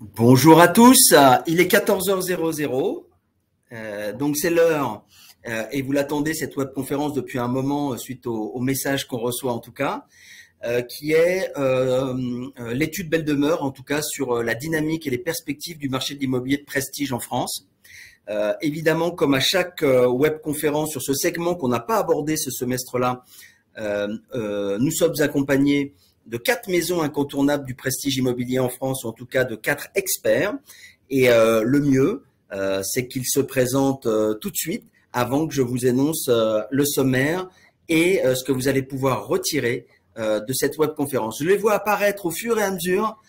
Bonjour à tous, il est 14h00, donc c'est l'heure et vous l'attendez cette webconférence depuis un moment suite au message qu'on reçoit en tout cas, qui est l'étude Belle Demeure en tout cas sur la dynamique et les perspectives du marché de l'immobilier de prestige en France. Évidemment, comme à chaque webconférence sur ce segment qu'on n'a pas abordé ce semestre-là, nous sommes accompagnés de 4 maisons incontournables du prestige immobilier en France, ou en tout cas de 4 experts. Et le mieux, c'est qu'ils se présentent tout de suite avant que je vous énonce le sommaire et ce que vous allez pouvoir retirer de cette webconférence. Je les vois apparaître au fur et à mesure.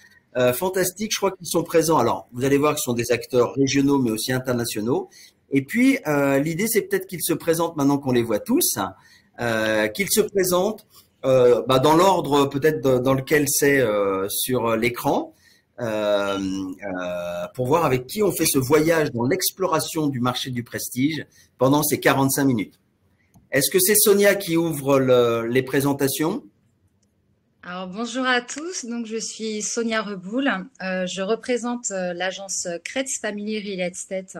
Fantastique, je crois qu'ils sont présents. Alors, vous allez voir qu'ils sont des acteurs régionaux, mais aussi internationaux. Et puis, l'idée, c'est peut-être qu'ils se présentent maintenant qu'on les voit tous, qu'ils se présentent dans l'ordre peut-être dans lequel c'est sur l'écran, pour voir avec qui on fait ce voyage dans l'exploration du marché du prestige pendant ces 45 minutes. Est-ce que c'est Sonia qui ouvre les présentations ? Alors, bonjour à tous, donc je suis Sonia Reboul, je représente l'agence Kretz Family Real Estate,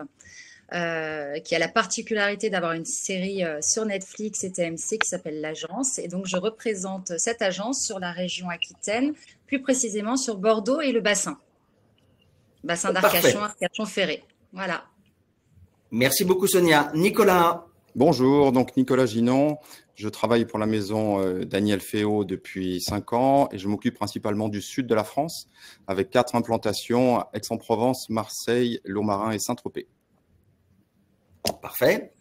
qui a la particularité d'avoir une série sur Netflix et TMC qui s'appelle L'Agence, et donc je représente cette agence sur la région Aquitaine, plus précisément sur Bordeaux et le bassin d'Arcachon, Arcachon-Ferré. Voilà. Merci beaucoup Sonia. Nicolas. Bonjour, donc Nicolas Ginon. Je travaille pour la maison Daniel Féot depuis 5 ans et je m'occupe principalement du sud de la France avec 4 implantations à Aix-en-Provence, Marseille, Lomarin et Saint-Tropez. Parfait.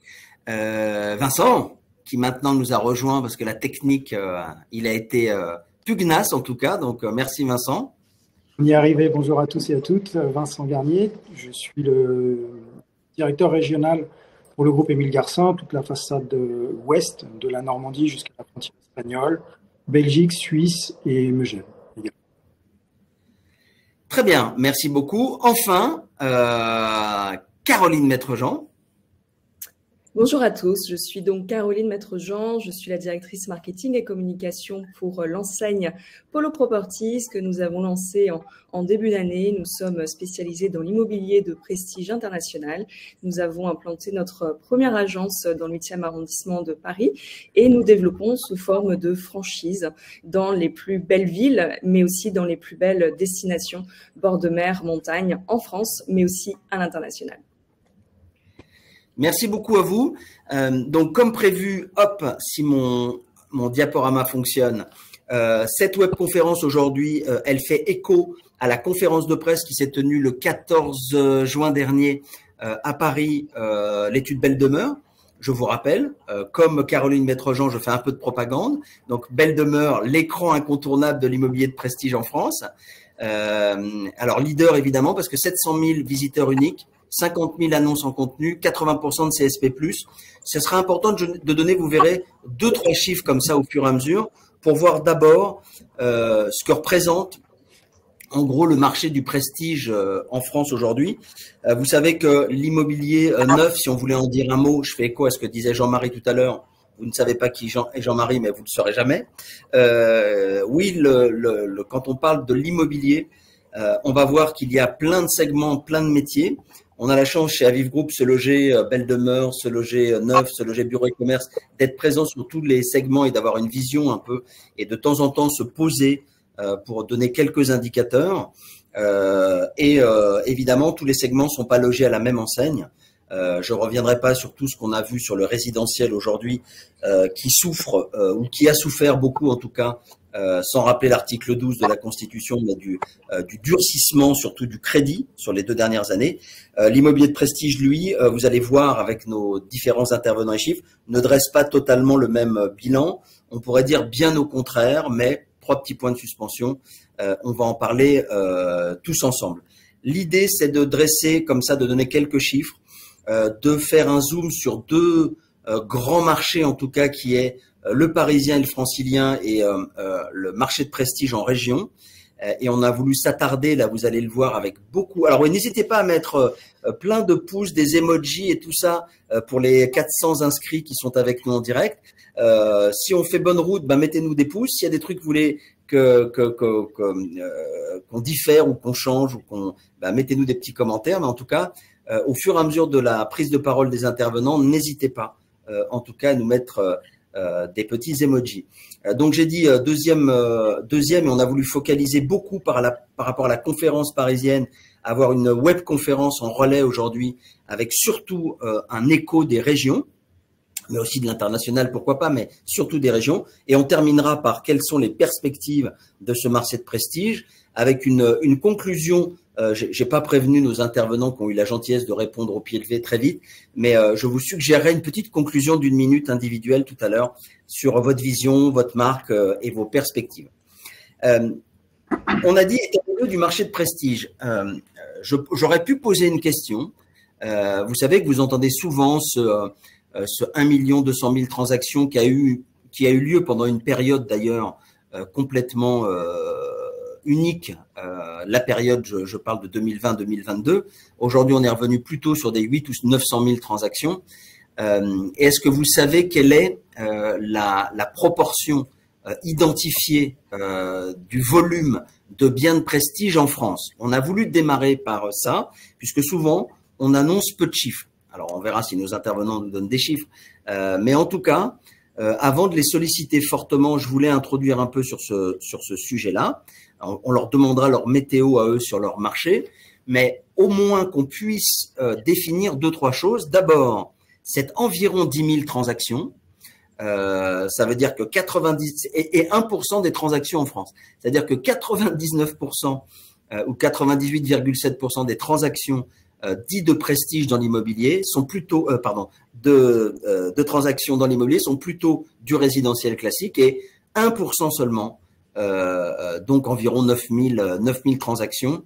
Vincent, qui maintenant nous a rejoint parce que la technique, il a été pugnace en tout cas. Donc, merci Vincent. On y est arrivé. Bonjour à tous et à toutes. Vincent Garnier, je suis le directeur régional pour le groupe Émile Garcin, toute la façade ouest de la Normandie jusqu'à la frontière espagnole, Belgique, Suisse et Megève. Très bien, merci beaucoup. Enfin, Caroline Maître-Jean. Bonjour à tous, je suis donc Caroline Maître-Jean, je suis la directrice marketing et communication pour l'enseigne Polo Properties que nous avons lancée en début d'année. Nous sommes spécialisés dans l'immobilier de prestige international. Nous avons implanté notre première agence dans le 8e arrondissement de Paris et nous développons sous forme de franchise dans les plus belles villes, mais aussi dans les plus belles destinations bord de mer, montagne en France, mais aussi à l'international. Merci beaucoup à vous. Donc, comme prévu, hop, si mon diaporama fonctionne, cette webconférence aujourd'hui, elle fait écho à la conférence de presse qui s'est tenue le 14 juin dernier à Paris, l'étude Belle Demeure. Je vous rappelle, comme Caroline Maître-Jean, je fais un peu de propagande. Donc, Belle Demeure, l'écran incontournable de l'immobilier de prestige en France. Alors, leader évidemment, parce que 700 000 visiteurs uniques, 50 000 annonces en contenu, 80% de CSP+. Ce sera important de donner, vous verrez, 2-3 chiffres comme ça au fur et à mesure pour voir d'abord ce que représente en gros le marché du prestige en France aujourd'hui. Vous savez que l'immobilier neuf, si on voulait en dire un mot, je fais écho à ce que disait Jean-Marie tout à l'heure. Vous ne savez pas qui est Jean-Marie, mais vous ne le saurez jamais. Oui, quand on parle de l'immobilier, on va voir qu'il y a plein de segments, plein de métiers. On a la chance chez Aviv Group se loger Belle Demeure, se loger neuf, se loger bureau et commerce, d'être présent sur tous les segments et d'avoir une vision un peu et de temps en temps se poser pour donner quelques indicateurs. Évidemment, tous les segments ne sont pas logés à la même enseigne. Je ne reviendrai pas sur tout ce qu'on a vu sur le résidentiel aujourd'hui qui souffre ou qui a souffert beaucoup en tout cas, sans rappeler l'article 12 de la Constitution, mais du durcissement, surtout du crédit sur les 2 dernières années. L'immobilier de prestige, lui, vous allez voir avec nos différents intervenants et chiffres, ne dresse pas totalement le même bilan. On pourrait dire bien au contraire, mais 3 petits points de suspension. On va en parler tous ensemble. L'idée, c'est de dresser comme ça, de donner quelques chiffres, de faire un zoom sur 2 grands marchés, en tout cas, qui est le parisien et le francilien et le marché de prestige en région. Et on a voulu s'attarder, là vous allez le voir, avec beaucoup. Alors oui, n'hésitez pas à mettre plein de pouces, des emojis et tout ça pour les 400 inscrits qui sont avec nous en direct. Si on fait bonne route, mettez-nous des pouces. S'il y a des trucs que vous voulez qu'on diffère ou qu'on change ou qu'on mettez-nous des petits commentaires. Mais en tout cas, au fur et à mesure de la prise de parole des intervenants, n'hésitez pas, en tout cas, à nous mettre des petits emojis. Donc j'ai dit deuxième, et on a voulu focaliser beaucoup par rapport à la conférence parisienne, avoir une web conférence en relais aujourd'hui, avec surtout un écho des régions, mais aussi de l'international, pourquoi pas, mais surtout des régions. Et on terminera par quelles sont les perspectives de ce marché de prestige, avec une conclusion. J'ai pas prévenu nos intervenants qui ont eu la gentillesse de répondre au pied levé très vite, mais je vous suggérerai une petite conclusion d'1 minute individuelle tout à l'heure sur votre vision, votre marque et vos perspectives. On a dit état des lieux du marché de prestige. J'aurais pu poser une question. Vous savez que vous entendez souvent ce 1 200 000 transactions qui a eu lieu pendant une période d'ailleurs complètement unique, la période, je parle de 2020-2022. Aujourd'hui, on est revenu plutôt sur des 800 ou 900 000 transactions. Et est-ce que vous savez quelle est la proportion identifiée du volume de biens de prestige en France? On a voulu démarrer par ça, puisque souvent, on annonce peu de chiffres. Alors, on verra si nos intervenants nous donnent des chiffres. Mais en tout cas, avant de les solliciter fortement, je voulais introduire un peu sur ce sujet-là. On leur demandera leur météo à eux sur leur marché, mais au moins qu'on puisse définir 2-3 choses. D'abord, c'est environ 10 000 transactions. Ça veut dire que 90 et 1% des transactions en France. C'est-à-dire que 99% ou 98,7% des transactions dites de prestige dans l'immobilier sont plutôt, de transactions dans l'immobilier sont plutôt du résidentiel classique, et 1% seulement, donc environ 9 000 transactions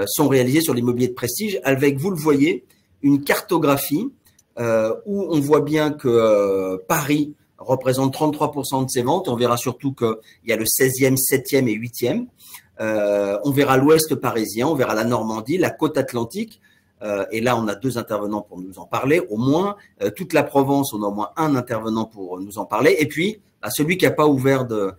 sont réalisées sur l'immobilier de prestige, avec, vous le voyez, une cartographie où on voit bien que Paris représente 33% de ces ventes. On verra surtout qu'il y a le 16e, 7e et 8e. On verra l'ouest parisien, on verra la Normandie, la côte atlantique. Et là, on a 2 intervenants pour nous en parler. Au moins, toute la Provence, on a au moins un intervenant pour nous en parler. Et puis, celui qui n'a pas ouvert de...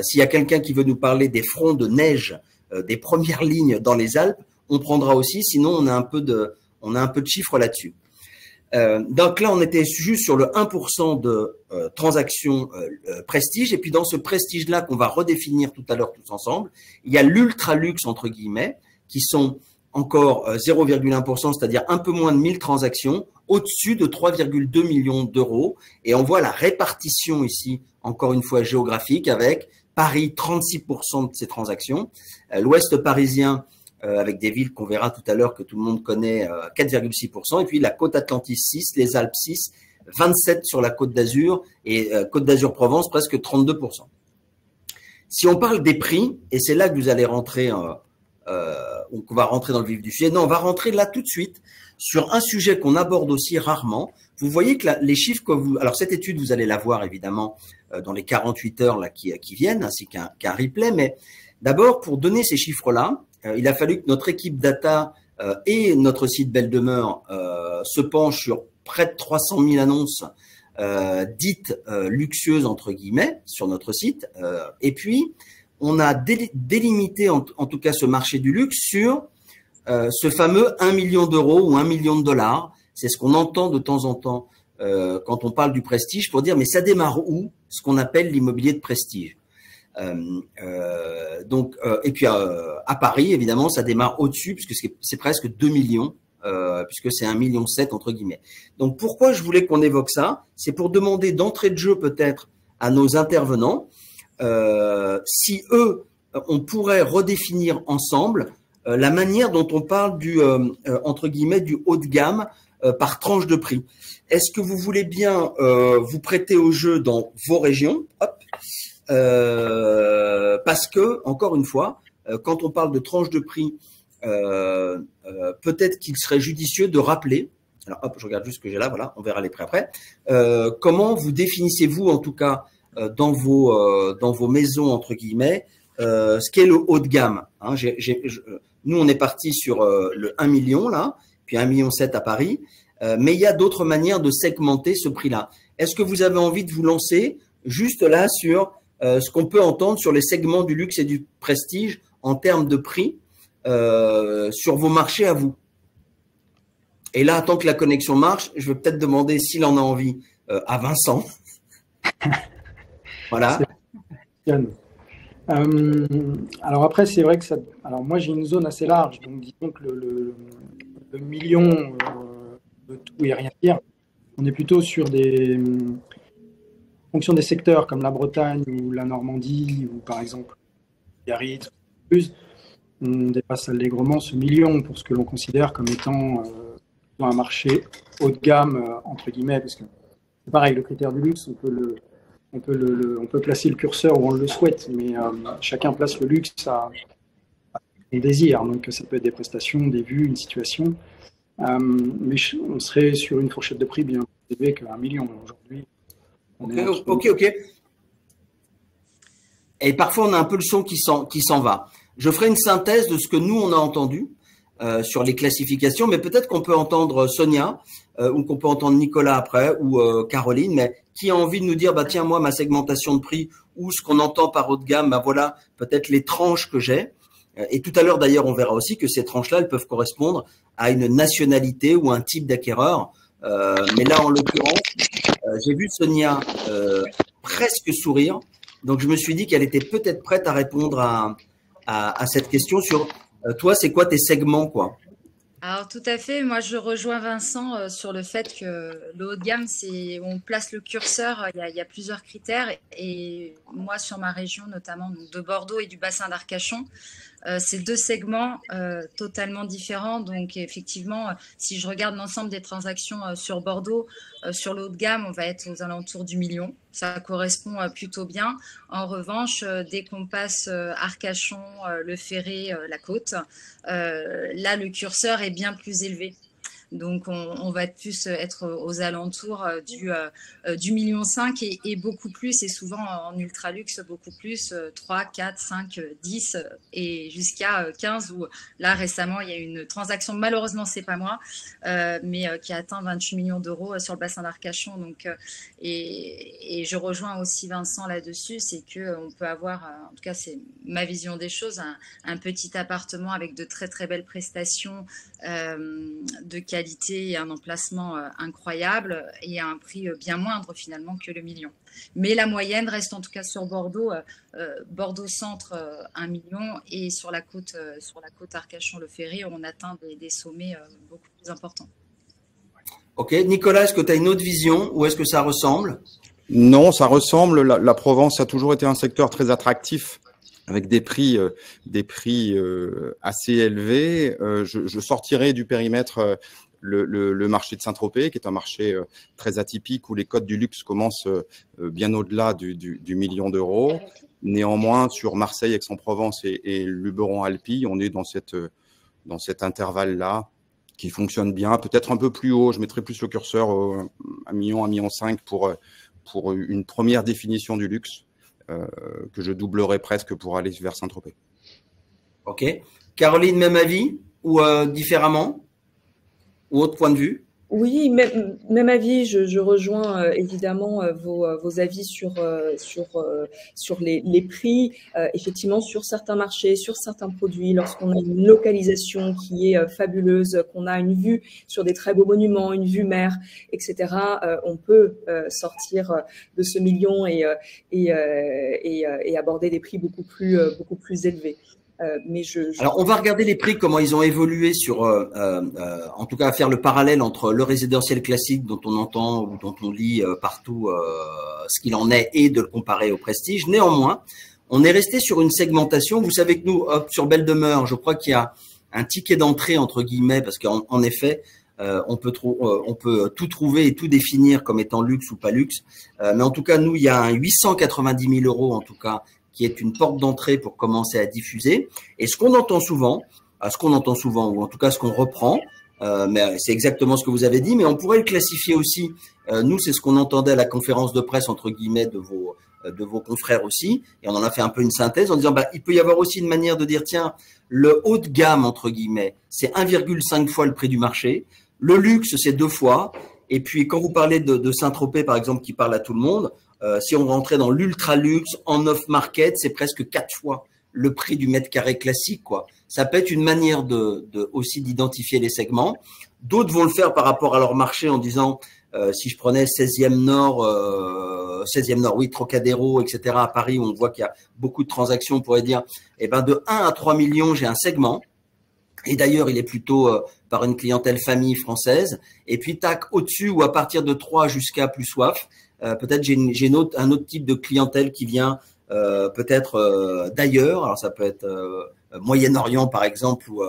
s'il y a quelqu'un qui veut nous parler des fronts de neige, des premières lignes dans les Alpes, on prendra aussi. Sinon, on a un peu de chiffres là-dessus. Donc là, on était juste sur le 1% de transactions prestige. Et puis, dans ce prestige-là qu'on va redéfinir tout à l'heure tous ensemble, il y a l'ultra-luxe, entre guillemets, qui sont encore 0,1%, c'est-à-dire un peu moins de 1000 transactions, au-dessus de 3,2 millions d'euros. Et on voit la répartition ici, encore une fois géographique, avec Paris, 36% de ces transactions, l'ouest parisien, avec des villes qu'on verra tout à l'heure que tout le monde connaît, 4,6%, et puis la côte Atlantique 6, les Alpes 6, 27 sur la côte d'Azur, et côte d'Azur-Provence, presque 32%. Si on parle des prix, et c'est là que vous allez rentrer... on va rentrer dans le vif du sujet. Non, on va rentrer là tout de suite sur un sujet qu'on aborde aussi rarement. Vous voyez que les chiffres que vous... Alors, cette étude, vous allez la voir évidemment dans les 48 heures là, qui viennent, ainsi qu'un replay. Mais d'abord, pour donner ces chiffres-là, il a fallu que notre équipe data et notre site Belle Demeure se penchent sur près de 300 000 annonces dites luxueuses, entre guillemets, sur notre site. Et puis, on a délimité en tout cas ce marché du luxe sur ce fameux 1 million d'euros ou 1 million de dollars. C'est ce qu'on entend de temps en temps quand on parle du prestige, pour dire mais ça démarre où, ce qu'on appelle l'immobilier de prestige. Et puis à Paris, évidemment, ça démarre au-dessus puisque c'est presque 2 millions, puisque c'est 1,7 million entre guillemets. Donc pourquoi je voulais qu'on évoque ça? C'est pour demander d'entrée de jeu peut-être à nos intervenants si eux, on pourrait redéfinir ensemble la manière dont on parle du entre guillemets du haut de gamme par tranche de prix. Est-ce que vous voulez bien vous prêter au jeu dans vos régions? Parce que, encore une fois, quand on parle de tranche de prix, peut-être qu'il serait judicieux de rappeler, alors hop, je regarde juste ce que j'ai là, voilà, on verra les prix après, comment vous définissez-vous en tout cas dans vos maisons, entre guillemets, ce qu'est le haut de gamme. Hein. Nous, on est parti sur le 1 million, là, puis 1,7 million à Paris, mais il y a d'autres manières de segmenter ce prix-là. Est-ce que vous avez envie de vous lancer juste là sur ce qu'on peut entendre sur les segments du luxe et du prestige en termes de prix sur vos marchés à vous. Et là, tant que la connexion marche, je vais peut-être demander s'il en a envie à Vincent. Voilà. Alors après, c'est vrai que ça. Alors moi, j'ai une zone assez large, donc disons que le million de tout et rien dire. On est plutôt sur des en fonction des secteurs comme la Bretagne ou la Normandie ou par exemple Biarritz, on dépasse allègrement ce million pour ce que l'on considère comme étant un marché haut de gamme entre guillemets, parce que c'est pareil, le critère du luxe, on peut placer le curseur où on le souhaite, mais chacun place le luxe à son désir. Donc ça peut être des prestations, des vues, une situation. Mais on serait sur une fourchette de prix bien plus élevée qu'un million aujourd'hui. Ok. Et parfois, on a un peu le son qui s'en va. Je ferai une synthèse de ce que nous, on a entendu sur les classifications, mais peut-être qu'on peut entendre Sonia ou qu'on peut entendre Nicolas après ou Caroline, mais qui a envie de nous dire, bah tiens, moi, ma segmentation de prix ou ce qu'on entend par haut de gamme, bah voilà, peut-être les tranches que j'ai. Et tout à l'heure, d'ailleurs, on verra aussi que ces tranches-là, elles peuvent correspondre à une nationalité ou un type d'acquéreur. Mais là, en l'occurrence, j'ai vu Sonia presque sourire. Donc, je me suis dit qu'elle était peut-être prête à répondre à cette question sur toi, c'est quoi tes segments, quoi? Alors tout à fait, moi je rejoins Vincent sur le fait que le haut de gamme, c'est où on place le curseur, il y a plusieurs critères et moi sur ma région notamment de Bordeaux et du bassin d'Arcachon, c'est deux segments totalement différents. Donc effectivement, si je regarde l'ensemble des transactions sur Bordeaux, sur le haut de gamme, on va être aux alentours du million. Ça correspond plutôt bien. En revanche, dès qu'on passe Arcachon, le Ferré, la côte, là le curseur est bien plus élevé. Donc, on va plus être aux alentours du million 5 et beaucoup plus, et souvent en ultra luxe, beaucoup plus, 3, 4, 5, 10 et jusqu'à 15, où là, récemment, il y a une transaction, malheureusement, c'est pas moi, mais qui a atteint 28 millions d'euros sur le bassin d'Arcachon. Donc, et je rejoins aussi Vincent là-dessus, c'est qu'on peut avoir, en tout cas, c'est ma vision des choses, un petit appartement avec de très, très belles prestations de qualité et un emplacement incroyable et à un prix bien moindre finalement que le million. Mais la moyenne reste en tout cas sur Bordeaux, Bordeaux centre 1 million et sur la côte Arcachon-le-Ferré, on atteint des sommets beaucoup plus importants. Ok, Nicolas, est-ce que tu as une autre vision ou est-ce que ça ressemble? Non, ça ressemble. La Provence a toujours été un secteur très attractif, avec des prix assez élevés. Je sortirai du périmètre le marché de Saint-Tropez, qui est un marché très atypique, où les codes du luxe commencent bien au-delà du million d'euros. Néanmoins, sur Marseille, Aix-en-Provence et Luberon-Alpi, on est dans cet intervalle-là qui fonctionne bien, peut-être un peu plus haut. Je mettrai plus le curseur à 1 million, 1,5 million pour une première définition du luxe, que je doublerai presque pour aller vers Saint-Tropez. Ok. Caroline, même avis ou différemment? Ou autre point de vue? Oui, même avis. Je rejoins évidemment vos avis sur les prix. Effectivement, sur certains marchés, sur certains produits, lorsqu'on a une localisation qui est fabuleuse, qu'on a une vue sur des très beaux monuments, une vue mer, etc., on peut sortir de ce million et aborder des prix beaucoup plus élevés. Alors, on va regarder les prix, comment ils ont évolué sur, en tout cas, faire le parallèle entre le résidentiel classique dont on entend ou dont on lit partout ce qu'il en est et de le comparer au prestige. Néanmoins, on est resté sur une segmentation. Vous savez que nous, sur Belle Demeure, je crois qu'il y a un ticket d'entrée, entre guillemets, parce qu'en effet, on peut tout trouver et tout définir comme étant luxe ou pas luxe. Mais en tout cas, nous, il y a un 890 000 euros, en tout cas, qui est une porte d'entrée pour commencer à diffuser. Et ce qu'on entend souvent, ou en tout cas ce qu'on reprend, mais c'est exactement ce que vous avez dit, mais on pourrait le classifier aussi. Nous, c'est ce qu'on entendait à la conférence de presse, entre guillemets, de vos confrères aussi. Et on en a fait un peu une synthèse en disant, il peut y avoir aussi une manière de dire, tiens, le haut de gamme, entre guillemets, c'est 1,5 fois le prix du marché. Le luxe, c'est 2 fois. Et puis, quand vous parlez de Saint-Tropez, par exemple, qui parle à tout le monde, Si on rentrait dans l'ultra luxe, en off-market, c'est presque 4 fois le prix du mètre carré classique, quoi. Ça peut être une manière aussi d'identifier les segments. D'autres vont le faire par rapport à leur marché en disant, si je prenais 16e Nord, oui, Trocadéro, etc. à Paris, où on voit qu'il y a beaucoup de transactions, on pourrait dire, eh ben, de 1 à 3 millions, j'ai un segment. Et d'ailleurs, il est plutôt par une clientèle famille française. Et puis, tac, au-dessus ou à partir de 3 jusqu'à plus soif, peut-être j'ai un autre type de clientèle qui vient peut-être d'ailleurs. Alors, ça peut être Moyen-Orient, par exemple, ou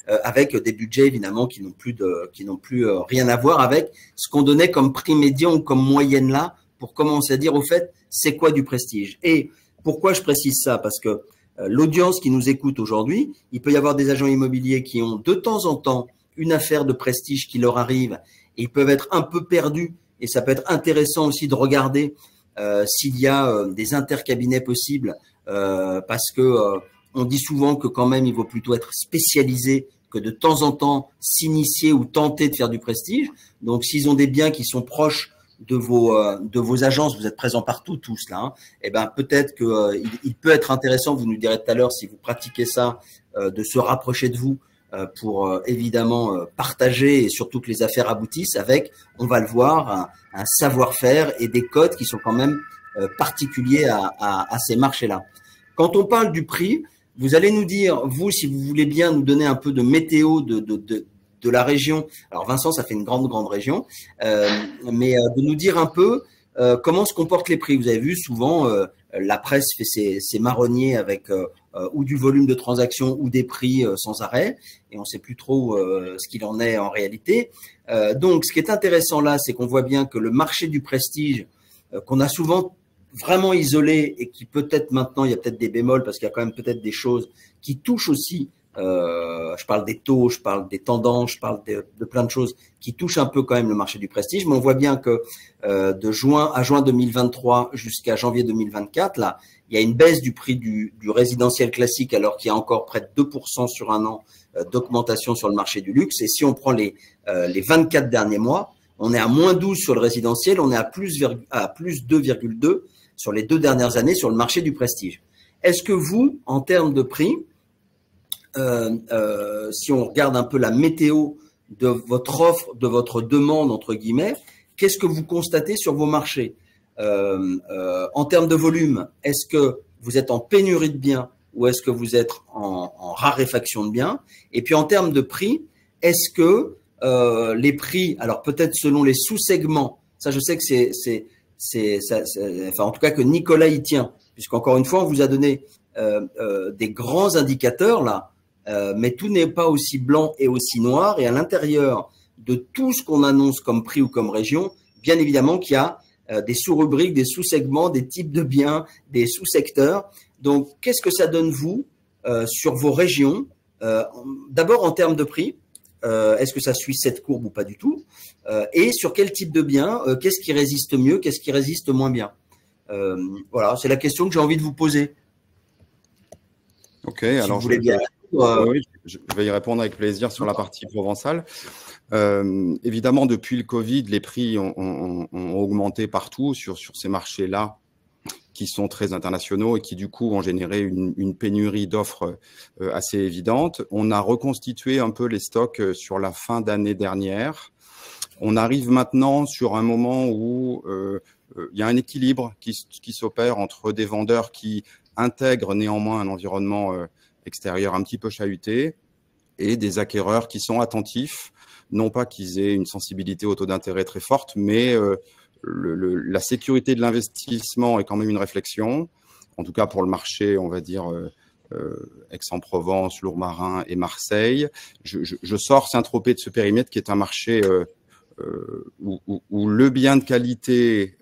avec des budgets évidemment qui n'ont plus rien à voir avec ce qu'on donnait comme prix médian ou comme moyenne là, pour commencer à dire au fait, c'est quoi du prestige. Et pourquoi je précise ça? Parce que l'audience qui nous écoute aujourd'hui, il peut y avoir des agents immobiliers qui ont de temps en temps une affaire de prestige qui leur arrive et ils peuvent être un peu perdus. Et ça peut être intéressant aussi de regarder s'il y a des intercabinets possibles parce que on dit souvent que quand même il vaut plutôt être spécialisé que de temps en temps s'initier ou tenter de faire du prestige. Donc s'ils ont des biens qui sont proches de vos agences, vous êtes présents partout tous là, hein, et ben peut-être que il peut être intéressant, vous nous direz tout à l'heure si vous pratiquez ça, de se rapprocher de vous pour évidemment partager et surtout que les affaires aboutissent avec, on va le voir, un savoir-faire et des codes qui sont quand même particuliers à ces marchés-là. Quand on parle du prix, vous allez nous dire, vous, si vous voulez bien nous donner un peu de météo de la région. Alors Vincent, ça fait une grande région, mais de nous dire un peu comment se comportent les prix. Vous avez vu souvent la presse fait ses marronniers avec ou du volume de transactions ou des prix sans arrêt, et on ne sait plus trop ce qu'il en est en réalité. Donc, ce qui est intéressant là, c'est qu'on voit bien que le marché du prestige, qu'on a souvent vraiment isolé et qui peut-être maintenant, il y a peut-être des bémols parce qu'il y a quand même peut-être des choses qui touchent aussi. Je parle des taux, je parle des tendances, je parle de plein de choses qui touchent un peu quand même le marché du prestige. Mais on voit bien que de juin 2023 jusqu'à janvier 2024, là, il y a une baisse du prix du résidentiel classique alors qu'il y a encore près de 2% sur un an d'augmentation sur le marché du luxe. Et si on prend les 24 derniers mois, on est à moins 12 sur le résidentiel, on est à plus 2,2 sur les 2 dernières années sur le marché du prestige. Est-ce que vous, en termes de prix, si on regarde un peu la météo de votre offre, de votre demande, entre guillemets, qu'est-ce que vous constatez sur vos marchés en termes de volume? Est-ce que vous êtes en pénurie de biens ou est-ce que vous êtes en raréfaction de biens? Et puis en termes de prix, est-ce que les prix, alors peut-être selon les sous-segments, ça je sais que enfin en tout cas que Nicolas y tient, puisqu'encore une fois on vous a donné des grands indicateurs là, mais tout n'est pas aussi blanc et aussi noir. Et à l'intérieur de tout ce qu'on annonce comme prix ou comme région, bien évidemment qu'il y a des sous-rubriques, des sous-segments, des types de biens, des sous-secteurs. Donc, qu'est-ce que ça donne, vous, sur vos régions? D'abord, en termes de prix, est-ce que ça suit cette courbe ou pas du tout? Et sur quel type de biens? Qu'est-ce qui résiste mieux? Qu'est-ce qui résiste moins bien? Voilà, c'est la question que j'ai envie de vous poser. Ok, si alors vous voulez bien. oui, je vais y répondre avec plaisir sur la partie provençale. Évidemment, depuis le Covid, les prix ont augmenté partout sur ces marchés-là qui sont très internationaux et qui, du coup, ont généré une pénurie d'offres assez évidente. On a reconstitué un peu les stocks sur la fin d'année dernière. On arrive maintenant sur un moment où il y a un équilibre qui s'opère entre des vendeurs qui intègrent néanmoins un environnement extérieur un petit peu chahuté et des acquéreurs qui sont attentifs, non pas qu'ils aient une sensibilité au taux d'intérêt très forte, mais la sécurité de l'investissement est quand même une réflexion, en tout cas pour le marché, on va dire, Aix-en-Provence, Lourmarin et Marseille. Je sors Saint-Tropez de ce périmètre qui est un marché où le bien de qualité,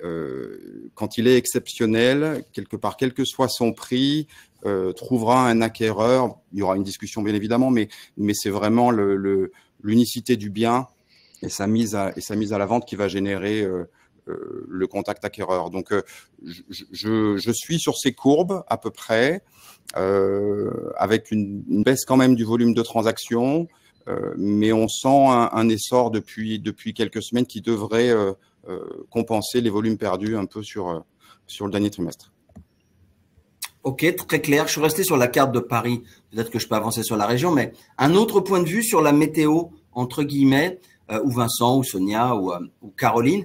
quand il est exceptionnel, quelque part, quel que soit son prix, trouvera un acquéreur. Il y aura une discussion bien évidemment, mais c'est vraiment l'unicité du bien et sa mise à la vente qui va générer le contact acquéreur. Donc, je suis sur ces courbes à peu près, avec une baisse quand même du volume de transactions, mais on sent un essor depuis quelques semaines qui devrait compenser les volumes perdus un peu sur le dernier trimestre. Ok, très clair. Je suis resté sur la carte de Paris. Peut-être que je peux avancer sur la région, mais un autre point de vue sur la météo, entre guillemets, ou Vincent, ou Sonia, ou Caroline.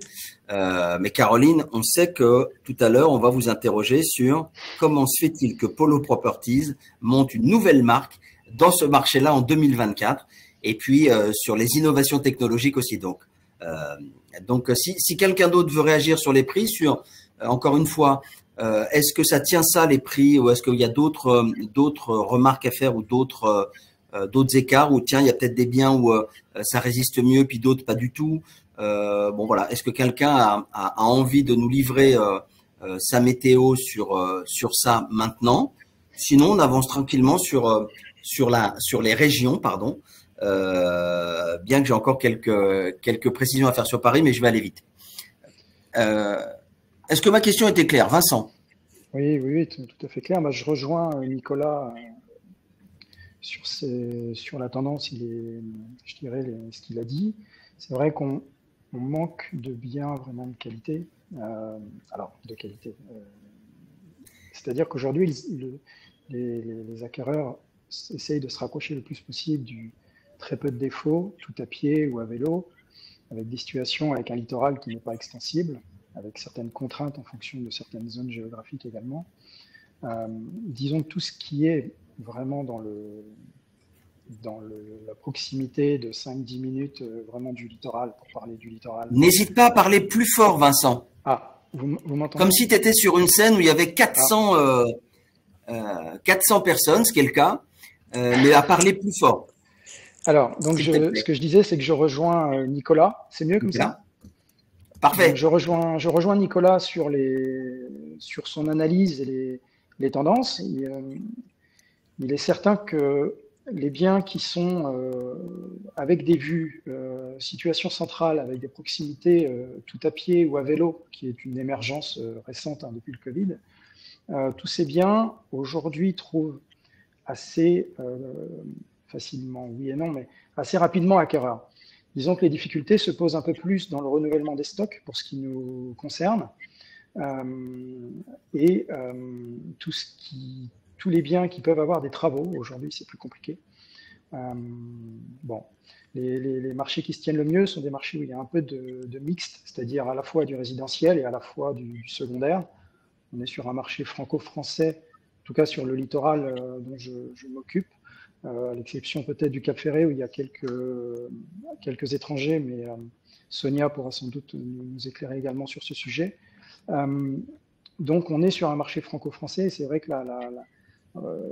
Mais Caroline, on sait que tout à l'heure, on va vous interroger sur comment se fait-il que Polo Properties monte une nouvelle marque dans ce marché-là en 2024, et puis sur les innovations technologiques aussi. Donc si quelqu'un d'autre veut réagir sur les prix, sur encore une fois, est-ce que ça tient ça les prix, ou est-ce qu'il y a d'autres remarques à faire, ou d'autres écarts, ou tiens, il y a peut-être des biens où ça résiste mieux, puis d'autres pas du tout. Bon voilà, est-ce que quelqu'un a envie de nous livrer sa météo sur ça maintenant? Sinon, on avance tranquillement sur les régions, pardon. Bien que j'ai encore quelques précisions à faire sur Paris, mais je vais aller vite. Est-ce que ma question était claire, Vincent? Oui, tout à fait clair. Moi, je rejoins Nicolas sur la tendance, je dirais, ce qu'il a dit. C'est vrai qu'on manque de biens vraiment de qualité. C'est-à-dire qu'aujourd'hui, les acquéreurs essayent de se rapprocher le plus possible du très peu de défauts, tout à pied ou à vélo, avec des situations avec un littoral qui n'est pas extensible, avec certaines contraintes en fonction de certaines zones géographiques également. Disons que tout ce qui est vraiment dans la proximité de 5-10 minutes vraiment du littoral, pour parler du littoral. N'hésite pas à parler plus fort, Vincent. Ah, vous m'entendez? Comme si tu étais sur une scène où il y avait 400 personnes, ce qui est le cas, mais à parler plus fort. Alors, donc ce que je disais, c'est que je rejoins Nicolas. C'est mieux comme ça? Parfait. Donc, je rejoins Nicolas sur son analyse et les tendances. Il est certain que les biens qui sont avec des vues, situation centrale, avec des proximités tout à pied ou à vélo, qui est une émergence récente depuis le Covid, tous ces biens aujourd'hui trouvent assez facilement, oui et non, mais assez rapidement acquéreurs. Disons que les difficultés se posent un peu plus dans le renouvellement des stocks pour ce qui nous concerne, et tous les biens qui peuvent avoir des travaux, aujourd'hui c'est plus compliqué. Bon, les marchés qui se tiennent le mieux sont des marchés où il y a un peu de mixte, c'est-à-dire à la fois du résidentiel et à la fois du secondaire. On est sur un marché franco-français, en tout cas sur le littoral dont je m'occupe, à l'exception peut-être du Cap Ferret où il y a quelques étrangers, mais Sonia pourra sans doute nous éclairer également sur ce sujet. Donc on est sur un marché franco-français, et c'est vrai que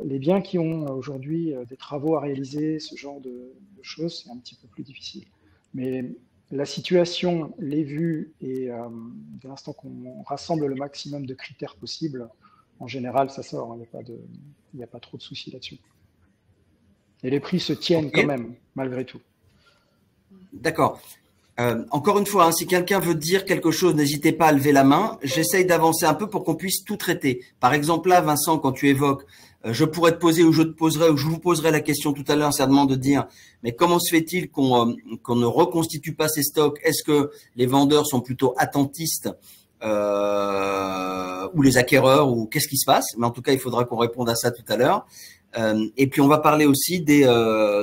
les biens qui ont aujourd'hui des travaux à réaliser, ce genre de choses, c'est un petit peu plus difficile. Mais la situation, les vues, et dès l'instant qu'on rassemble le maximum de critères possibles, en général, ça sort, hein, il n'y a pas trop de soucis là-dessus. Et les prix se tiennent quand même, malgré tout. D'accord. Encore une fois, hein, si quelqu'un veut dire quelque chose, n'hésitez pas à lever la main. J'essaye d'avancer un peu pour qu'on puisse tout traiter. Par exemple, là, Vincent, quand tu évoques, je pourrais te poser, ou je te poserai, ou je vous poserai la question tout à l'heure, certainement de dire, mais comment se fait-il qu'on ne reconstitue pas ces stocks? Est-ce que les vendeurs sont plutôt attentistes ou les acquéreurs, ou qu'est-ce qui se passe? Mais en tout cas, il faudra qu'on réponde à ça tout à l'heure. Et puis, on va parler aussi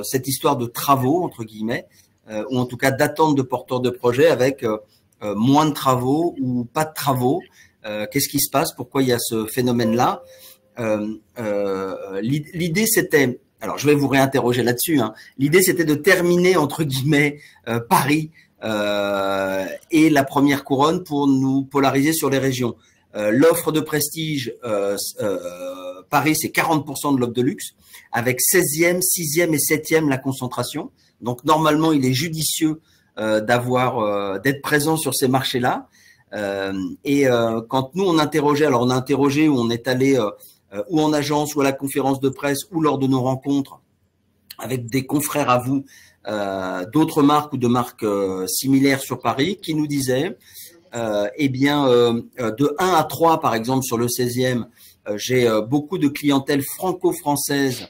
cette histoire de travaux, entre guillemets, ou en tout cas d'attente de porteurs de projets avec moins de travaux ou pas de travaux. Qu'est-ce qui se passe? Pourquoi il y a ce phénomène-là? L'idée, c'était, alors je vais vous réinterroger là-dessus, hein. L'idée, c'était de terminer, entre guillemets, Paris et la première couronne pour nous polariser sur les régions. L'offre de prestige, Paris, c'est 40% de l'offre de luxe, avec 16e, 6e et 7e la concentration. Donc, normalement, il est judicieux d'être présent sur ces marchés-là. Quand nous, on interrogeait, alors on a interrogé ou on est allé ou en agence ou à la conférence de presse ou lors de nos rencontres avec des confrères à vous, d'autres marques ou de marques similaires sur Paris qui nous disaient, de 1 à 3, par exemple, sur le 16e, j'ai beaucoup de clientèle franco-française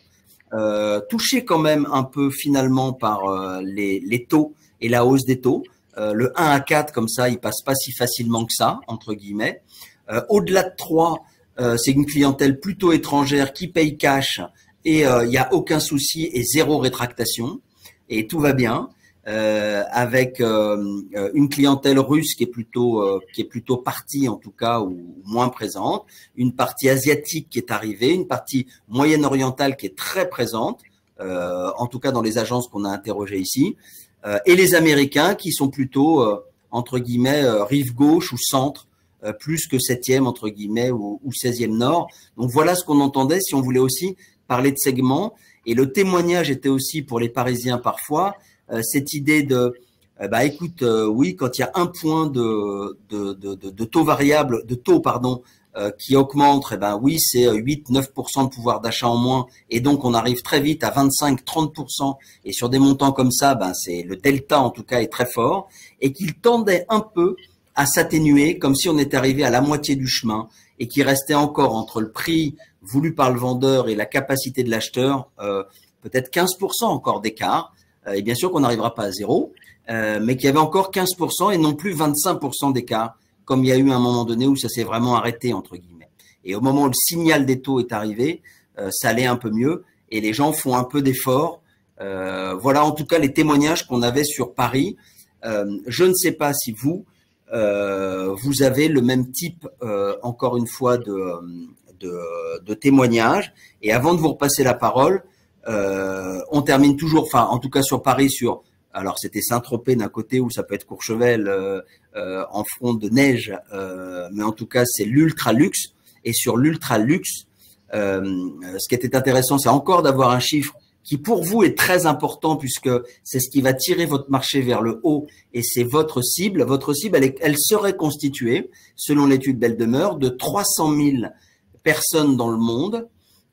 touchée quand même un peu finalement par les taux et la hausse des taux. Le 1 à 4, comme ça, il passe pas si facilement que ça, entre guillemets. Au-delà de 3, c'est une clientèle plutôt étrangère qui paye cash et il n'y a aucun souci et zéro rétractation. Et tout va bien. Avec une clientèle russe qui est plutôt partie en tout cas ou moins présente, une partie asiatique qui est arrivée, une partie moyenne-orientale qui est très présente, en tout cas dans les agences qu'on a interrogées ici, et les Américains qui sont plutôt entre guillemets rive gauche ou centre, plus que 7e entre guillemets ou 16e nord. Donc voilà ce qu'on entendait si on voulait aussi parler de segments. Et le témoignage était aussi pour les Parisiens parfois cette idée de écoute, oui, quand il y a un point de taux variable, qui augmente, oui, c'est 8-9% de pouvoir d'achat en moins, et donc on arrive très vite à 25-30%, et sur des montants comme ça, c'est le delta en tout cas est très fort, et qu'il tendait un peu à s'atténuer, comme si on était arrivé à la moitié du chemin, et qu'il restait encore entre le prix voulu par le vendeur et la capacité de l'acheteur, peut-être 15% encore d'écart. Et bien sûr qu'on n'arrivera pas à zéro, mais qu'il y avait encore 15% et non plus 25% d'écart, comme il y a eu un moment donné où ça s'est vraiment arrêté, entre guillemets. Et au moment où le signal des taux est arrivé, ça allait un peu mieux et les gens font un peu d'efforts. Voilà en tout cas les témoignages qu'on avait sur Paris. Je ne sais pas si vous avez le même type, encore une fois, de témoignages. Et avant de vous repasser la parole, on termine toujours, enfin en tout cas sur Paris, alors c'était Saint-Tropez d'un côté où ça peut être Courchevel en front de neige, mais en tout cas c'est l'ultra luxe. Et sur l'ultra luxe, ce qui était intéressant, c'est encore d'avoir un chiffre qui pour vous est très important puisque c'est ce qui va tirer votre marché vers le haut et c'est votre cible. Votre cible, elle serait constituée, selon l'étude Belle Demeure, de 300 000 personnes dans le monde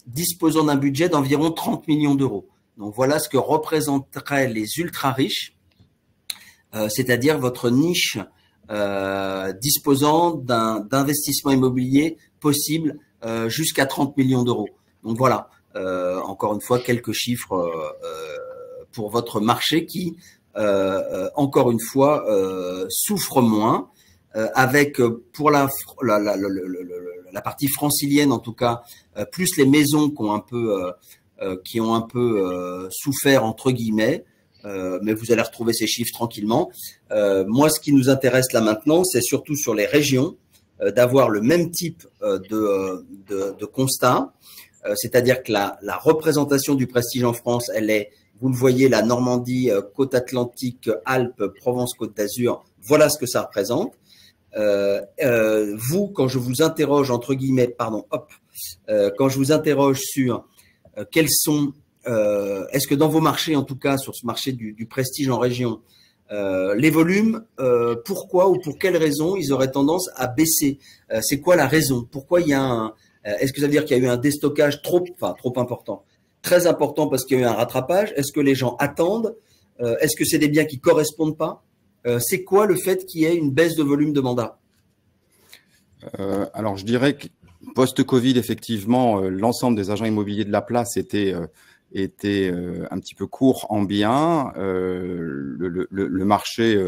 disposant d'un budget d'environ 30 millions d'euros. Donc voilà ce que représenteraient les ultra riches, c'est-à-dire votre niche disposant d'un investissement immobilier possible jusqu'à 30 millions d'euros. Donc voilà, encore une fois, quelques chiffres pour votre marché qui, encore une fois, souffre moins, avec pour la partie francilienne en tout cas, plus les maisons qui ont un peu souffert entre guillemets, mais vous allez retrouver ces chiffres tranquillement. Moi, ce qui nous intéresse là maintenant, c'est surtout sur les régions, d'avoir le même type de constat, c'est-à-dire que la représentation du prestige en France, elle est, vous le voyez, la Normandie, côte atlantique, Alpes, Provence, Côte d'Azur, voilà ce que ça représente. Vous, quand je vous interroge entre guillemets, quand je vous interroge sur quels sont, est-ce que dans vos marchés, en tout cas sur ce marché du prestige en région, les volumes, pourquoi ou pour quelles raisons ils auraient tendance à baisser? C'est quoi la raison? Pourquoi il y a est-ce que ça veut dire qu'il y a eu un déstockage trop important? Très important parce qu'il y a eu un rattrapage. Est-ce que les gens attendent? Est-ce que c'est des biens qui correspondent pas? C'est quoi le fait qu'il y ait une baisse de volume de mandat? Alors, je dirais que post-Covid, effectivement, l'ensemble des agents immobiliers de la place était un petit peu court en biens. Le marché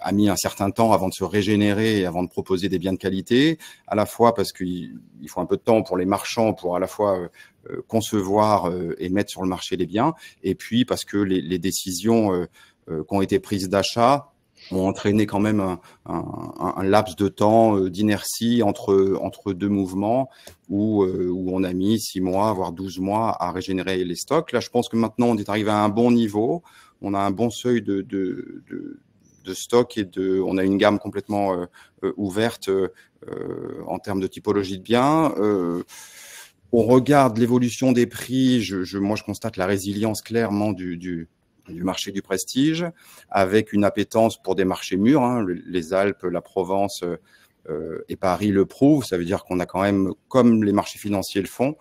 a mis un certain temps avant de se régénérer et avant de proposer des biens de qualité, à la fois parce qu'il faut un peu de temps pour les marchands pour à la fois concevoir et mettre sur le marché les biens, et puis parce que les décisions qui ont été prises d'achat ont entraîné quand même un laps de temps d'inertie entre deux mouvements où on a mis 6 mois, voire 12 mois à régénérer les stocks. Là, je pense que maintenant, on est arrivé à un bon niveau. On a un bon seuil de stock et on a une gamme complètement ouverte en termes de typologie de biens. On regarde l'évolution des prix. Moi, je constate la résilience clairement du marché du prestige, avec une appétence pour des marchés mûrs. Hein. Les Alpes, la Provence et Paris le prouvent. Ça veut dire qu'on a quand même, comme les marchés financiers le font,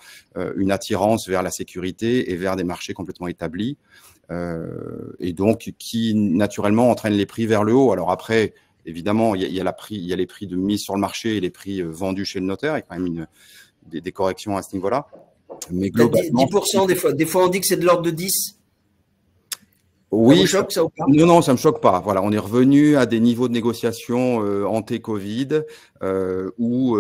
une attirance vers la sécurité et vers des marchés complètement établis. Et donc qui naturellement entraîne les prix vers le haut. Alors après, évidemment, il y a les prix de mise sur le marché et les prix vendus chez le notaire. Il y a quand même des corrections à ce niveau-là. Mais globalement, 10%, des fois on dit que c'est de l'ordre de 10. Oui, ça vous choque, ça ou pas? Non, non, ça me choque pas. Voilà, on est revenu à des niveaux de négociation ante-Covid où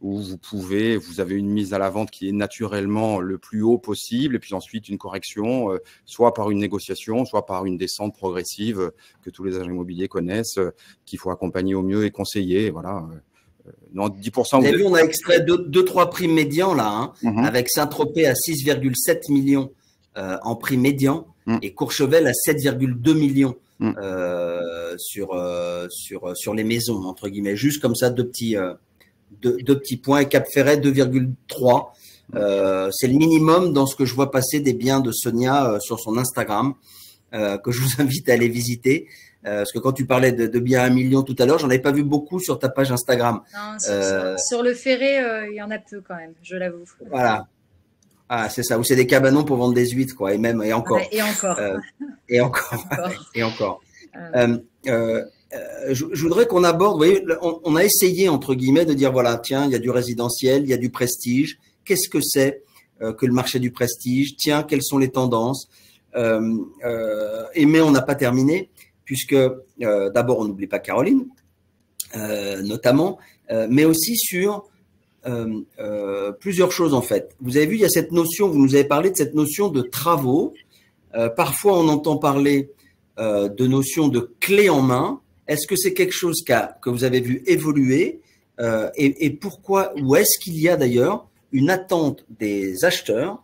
vous avez une mise à la vente qui est naturellement le plus haut possible, et puis ensuite une correction, soit par une négociation, soit par une descente progressive que tous les agents immobiliers connaissent, qu'il faut accompagner au mieux et conseiller. Voilà. Non, 10%. Vous avez vu, on a extrait deux, trois prix médians là, Mhm. avec Saint-Tropez à 6,7 millions en prix médian et Courchevel à 7,2 millions sur les maisons, entre guillemets. Juste comme ça, deux petits points. Et Cap-Ferret, 2,3. C'est le minimum dans ce que je vois passer des biens de Sonia sur son Instagram, que je vous invite à aller visiter. Parce que quand tu parlais de biens à 1 million tout à l'heure, j'en avais pas vu beaucoup sur ta page Instagram. Non, sur le Ferré, il y en a peu quand même, je l'avoue. Voilà. Ah, c'est ça. Ou c'est des cabanons pour vendre des huîtres, quoi. Et encore. Ouais, et encore. Et encore. Et encore. Je voudrais qu'on aborde, vous voyez, on a essayé, entre guillemets, de dire, voilà, tiens, il y a du résidentiel, il y a du prestige. Qu'est-ce que c'est que le marché du prestige? Tiens, quelles sont les tendances? Mais on n'a pas terminé, puisque d'abord, on n'oublie pas Caroline, notamment, mais aussi sur plusieurs choses, en fait. Vous avez vu, il y a cette notion, vous nous avez parlé de cette notion de travaux. Parfois, on entend parler de notion de clé en main. Est-ce que c'est quelque chose que vous avez vu évoluer et pourquoi, ou est-ce qu'il y a d'ailleurs une attente des acheteurs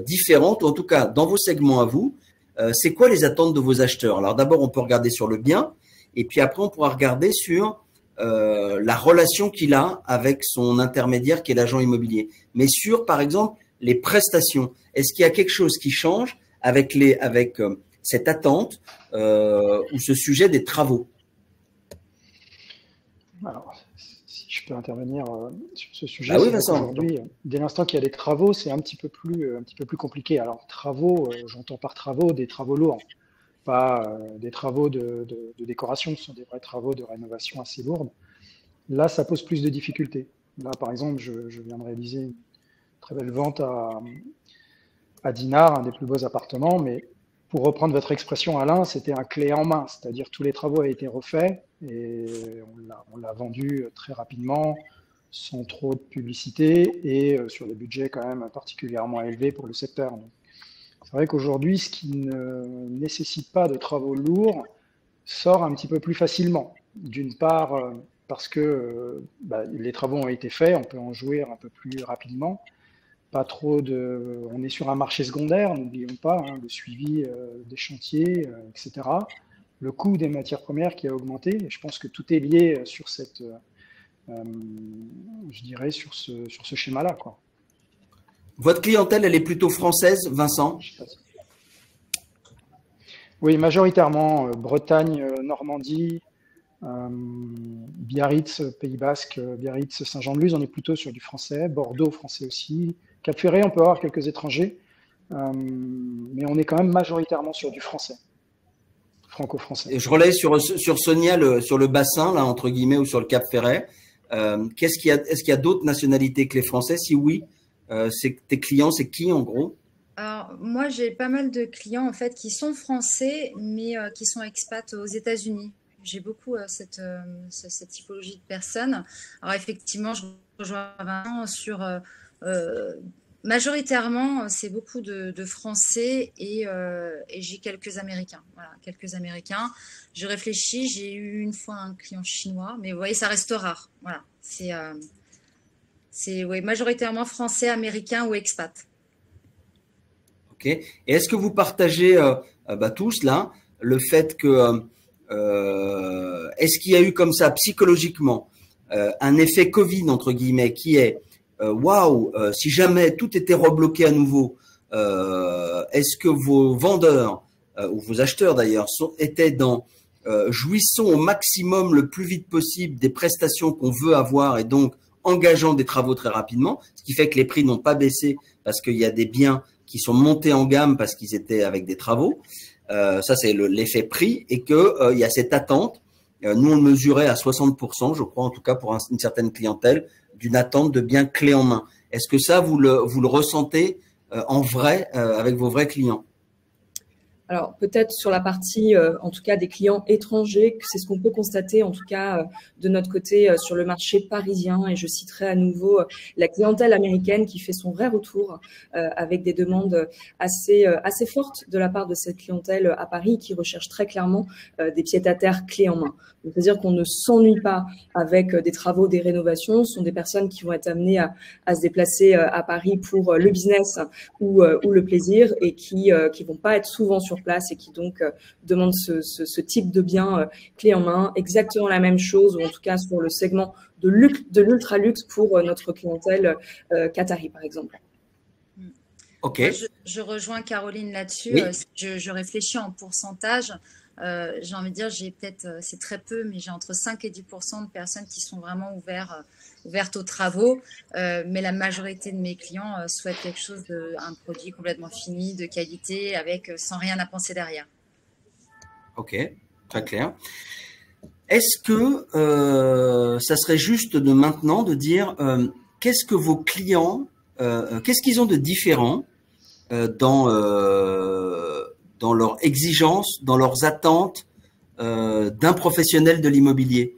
différente, ou en tout cas dans vos segments à vous, c'est quoi les attentes de vos acheteurs? Alors d'abord, on peut regarder sur le bien et puis après, on pourra regarder sur la relation qu'il a avec son intermédiaire qui est l'agent immobilier. Mais sur, par exemple, les prestations, est-ce qu'il y a quelque chose qui change avec cette attente ou ce sujet des travaux? Alors, si je peux intervenir sur ce sujet, oui, Vincent. Aujourd'hui, dès l'instant qu'il y a des travaux, c'est un petit peu plus compliqué. Alors, travaux, j'entends par travaux des travaux lourds, pas des travaux de décoration, ce sont des vrais travaux de rénovation assez lourdes. Là, ça pose plus de difficultés. Là, par exemple, je viens de réaliser une très belle vente à Dinard, un des plus beaux appartements, mais pour reprendre votre expression, Alain, c'était un clé en main, c'est-à-dire tous les travaux ont été refaits et on l'a vendu très rapidement, sans trop de publicité et sur des budgets quand même particulièrement élevés pour le secteur. C'est vrai qu'aujourd'hui, ce qui ne nécessite pas de travaux lourds sort un petit peu plus facilement. D'une part, parce que les travaux ont été faits, on peut en jouir un peu plus rapidement. Pas trop on est sur un marché secondaire, n'oublions pas, le suivi des chantiers, etc. Le coût des matières premières qui a augmenté. Et je pense que tout est lié sur je dirais, sur ce schéma-là, quoi. Votre clientèle, elle est plutôt française, Vincent? Oui, majoritairement Bretagne, Normandie, Biarritz, Pays Basque, Biarritz, Saint-Jean-de-Luz, on est plutôt sur du français. Bordeaux, français aussi. Cap-Ferret, on peut avoir quelques étrangers, mais on est quand même majoritairement sur du français, franco-français. Et je relaye sur Sonia, sur le bassin, là, entre guillemets, ou sur le Cap-Ferret. Est-ce qu'il y a d'autres nationalités que les Français? Si oui, tes clients, c'est qui en gros? Alors, moi, j'ai pas mal de clients en fait qui sont français, mais qui sont expats aux États-Unis. J'ai beaucoup cette typologie de personnes. Alors, effectivement, je rejoins Vincent sur majoritairement, c'est beaucoup de Français et j'ai quelques Américains. Voilà, quelques Américains. Je réfléchis, j'ai eu une fois un client chinois, mais vous voyez, ça reste rare. Voilà, c'est oui, majoritairement Français, Américains ou expats. Ok. Et est-ce que vous partagez tous là le fait que est-ce qu'il y a eu comme ça psychologiquement un effet Covid entre guillemets qui est waouh, si jamais tout était rebloqué à nouveau, est-ce que vos vendeurs ou vos acheteurs d'ailleurs étaient dans jouissons au maximum le plus vite possible des prestations qu'on veut avoir et donc engageant des travaux très rapidement, ce qui fait que les prix n'ont pas baissé parce qu'il y a des biens qui sont montés en gamme parce qu'ils étaient avec des travaux. Ça, c'est l'effet prix et qu'il y a cette attente. Nous, on le mesurait à 60%, je crois, en tout cas pour une certaine clientèle, d'une attente de biens clés en main. Est-ce que ça, vous le ressentez en vrai avec vos vrais clients? Alors peut-être sur la partie, en tout cas des clients étrangers, c'est ce qu'on peut constater en tout cas de notre côté sur le marché parisien. Et je citerai à nouveau la clientèle américaine qui fait son vrai retour avec des demandes assez fortes de la part de cette clientèle à Paris qui recherche très clairement des pieds-à-terre clés en main. C'est-à-dire qu'on ne s'ennuie pas avec des travaux, des rénovations. Ce sont des personnes qui vont être amenées à se déplacer à Paris pour le business ou le plaisir et qui vont pas être souvent sur place et qui donc demandent ce type de bien clé en main. Exactement la même chose, ou en tout cas sur le segment de l'ultra-luxe pour notre clientèle qatari, par exemple. Ok. Moi, je rejoins Caroline là-dessus. Oui. Je réfléchis en pourcentage. J'ai envie de dire, c'est très peu, mais j'ai entre 5 et 10% de personnes qui sont vraiment ouvertes aux travaux. Mais la majorité de mes clients souhaitent quelque chose un produit complètement fini, de qualité, sans rien à penser derrière. Ok, très clair. Est-ce que ça serait juste de maintenant de dire qu'est-ce que vos clients, qu'est-ce qu'ils ont de différent dans leurs exigences, dans leurs attentes d'un professionnel de l'immobilier?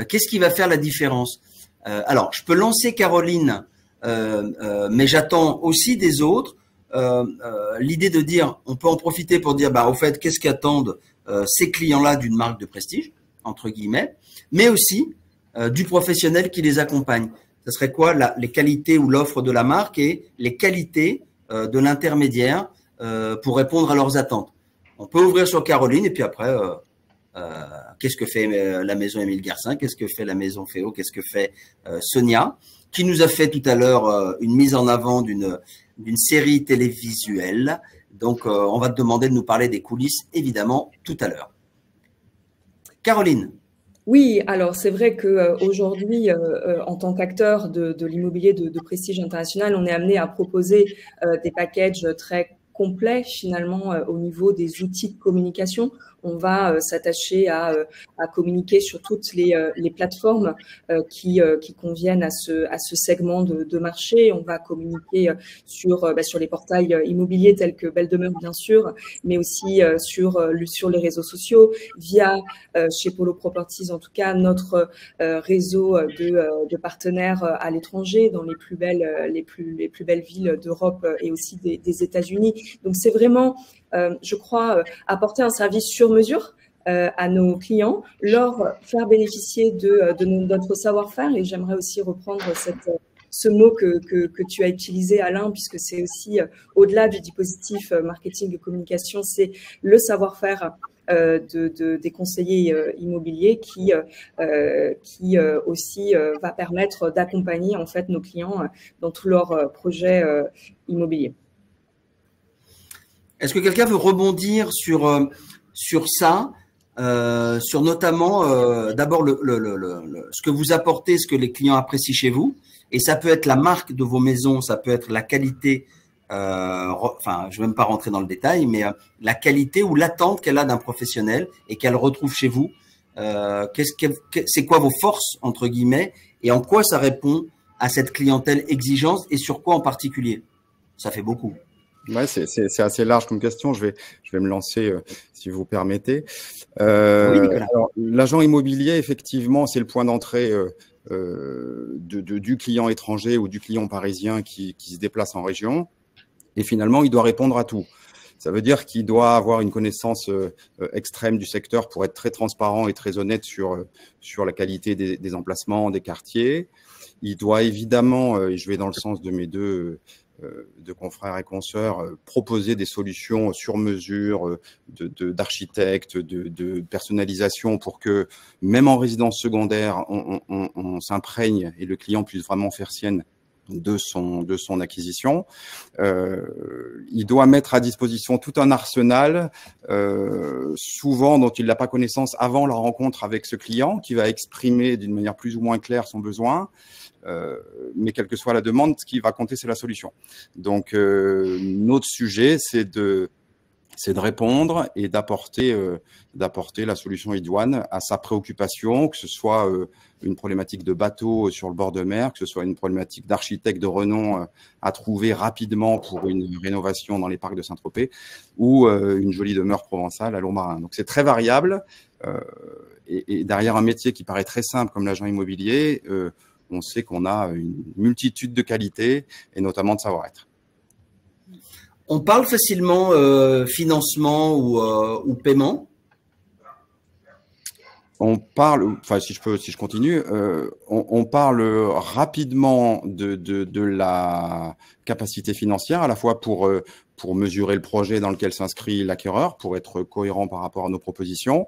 Qu'est-ce qui va faire la différence? Alors, je peux lancer Caroline, mais j'attends aussi des autres. L'idée de dire, on peut en profiter pour dire, au fait, qu'est-ce qu'attendent ces clients-là d'une marque de prestige, entre guillemets, mais aussi du professionnel qui les accompagne. Ce serait quoi les qualités ou l'offre de la marque et les qualités de l'intermédiaire pour répondre à leurs attentes. On peut ouvrir sur Caroline et puis après, qu'est-ce que fait la maison Émile Garcin, qu'est-ce que fait la maison Féo, qu'est-ce que fait Sonia, qui nous a fait tout à l'heure une mise en avant d'une série télévisuelle. Donc, on va te demander de nous parler des coulisses, évidemment, tout à l'heure. Caroline. Oui, alors c'est vrai qu'aujourd'hui, en tant qu'acteur de l'immobilier de prestige international, on est amené à proposer des packages très complets finalement au niveau des outils de communication. On va s'attacher à communiquer sur toutes les plateformes qui conviennent à ce segment de marché. On va communiquer sur les portails immobiliers tels que Belle Demeure bien sûr, mais aussi sur les réseaux sociaux via chez Polo Properties en tout cas notre réseau de partenaires à l'étranger dans les plus belles villes d'Europe et aussi des États-Unis. Donc c'est vraiment je crois, apporter un service sur mesure à nos clients, leur faire bénéficier de notre savoir-faire. Et j'aimerais aussi reprendre ce mot que tu as utilisé, Alain, puisque c'est aussi, au-delà du dispositif marketing et communication, c'est le savoir-faire des conseillers immobiliers qui aussi va permettre d'accompagner en fait nos clients dans tous leurs projets immobiliers. Est-ce que quelqu'un veut rebondir sur ça, sur notamment d'abord ce que vous apportez, ce que les clients apprécient chez vous, et ça peut être la marque de vos maisons, ça peut être la qualité, enfin je ne vais même pas rentrer dans le détail, mais la qualité ou l'attente qu'elle a d'un professionnel et qu'elle retrouve chez vous. C'est quoi vos forces entre guillemets et en quoi ça répond à cette clientèle exigeante et sur quoi en particulier? Ça fait beaucoup. Ouais, c'est assez large comme question. Je vais me lancer si vous permettez. Oui, Nicolas. L'agent immobilier, effectivement, c'est le point d'entrée du client étranger ou du client parisien qui se déplace en région. Et finalement, il doit répondre à tout. Ça veut dire qu'il doit avoir une connaissance extrême du secteur pour être très transparent et très honnête sur la qualité des emplacements, des quartiers. Il doit évidemment, et je vais dans le sens de mes deux confrères et consoeurs, proposer des solutions sur mesure d'architectes, de personnalisation pour que même en résidence secondaire, on s'imprègne et le client puisse vraiment faire sienne de son acquisition. Il doit mettre à disposition tout un arsenal, souvent dont il n'a pas connaissance avant la rencontre avec ce client, qui va exprimer d'une manière plus ou moins claire son besoin. Mais quelle que soit la demande, ce qui va compter, c'est la solution. Donc, notre sujet, c'est c'est de répondre et d'apporter la solution idoine à sa préoccupation, que ce soit une problématique de bateau sur le bord de mer, que ce soit une problématique d'architecte de renom à trouver rapidement pour une rénovation dans les parcs de Saint-Tropez, ou une jolie demeure provençale à Lourmarin. Donc c'est très variable, et derrière un métier qui paraît très simple comme l'agent immobilier, on sait qu'on a une multitude de qualités et notamment de savoir-être. On parle facilement financement ou paiement? On parle, enfin si je continue, on parle rapidement de la capacité financière, à la fois pour mesurer le projet dans lequel s'inscrit l'acquéreur, pour être cohérent par rapport à nos propositions,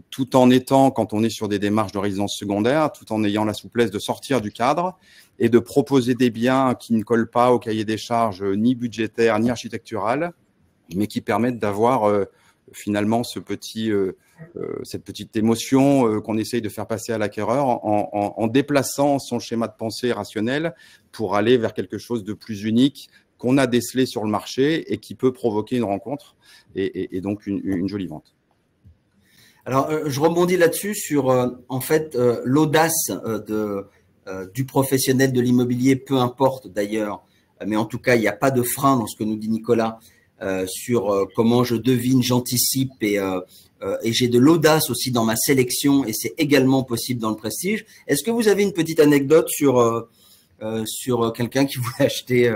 tout en étant, quand on est sur des démarches de résidence secondaire, tout en ayant la souplesse de sortir du cadre et de proposer des biens qui ne collent pas au cahier des charges ni budgétaire ni architectural, mais qui permettent d'avoir finalement cette petite émotion qu'on essaye de faire passer à l'acquéreur en déplaçant son schéma de pensée rationnel pour aller vers quelque chose de plus unique qu'on a décelé sur le marché et qui peut provoquer une rencontre et donc une jolie vente. Alors, je rebondis là-dessus sur en fait l'audace du professionnel de l'immobilier, peu importe d'ailleurs, mais en tout cas, il n'y a pas de frein dans ce que nous dit Nicolas sur comment je devine, j'anticipe et j'ai de l'audace aussi dans ma sélection et c'est également possible dans le prestige. Est-ce que vous avez une petite anecdote sur quelqu'un qui voulait acheter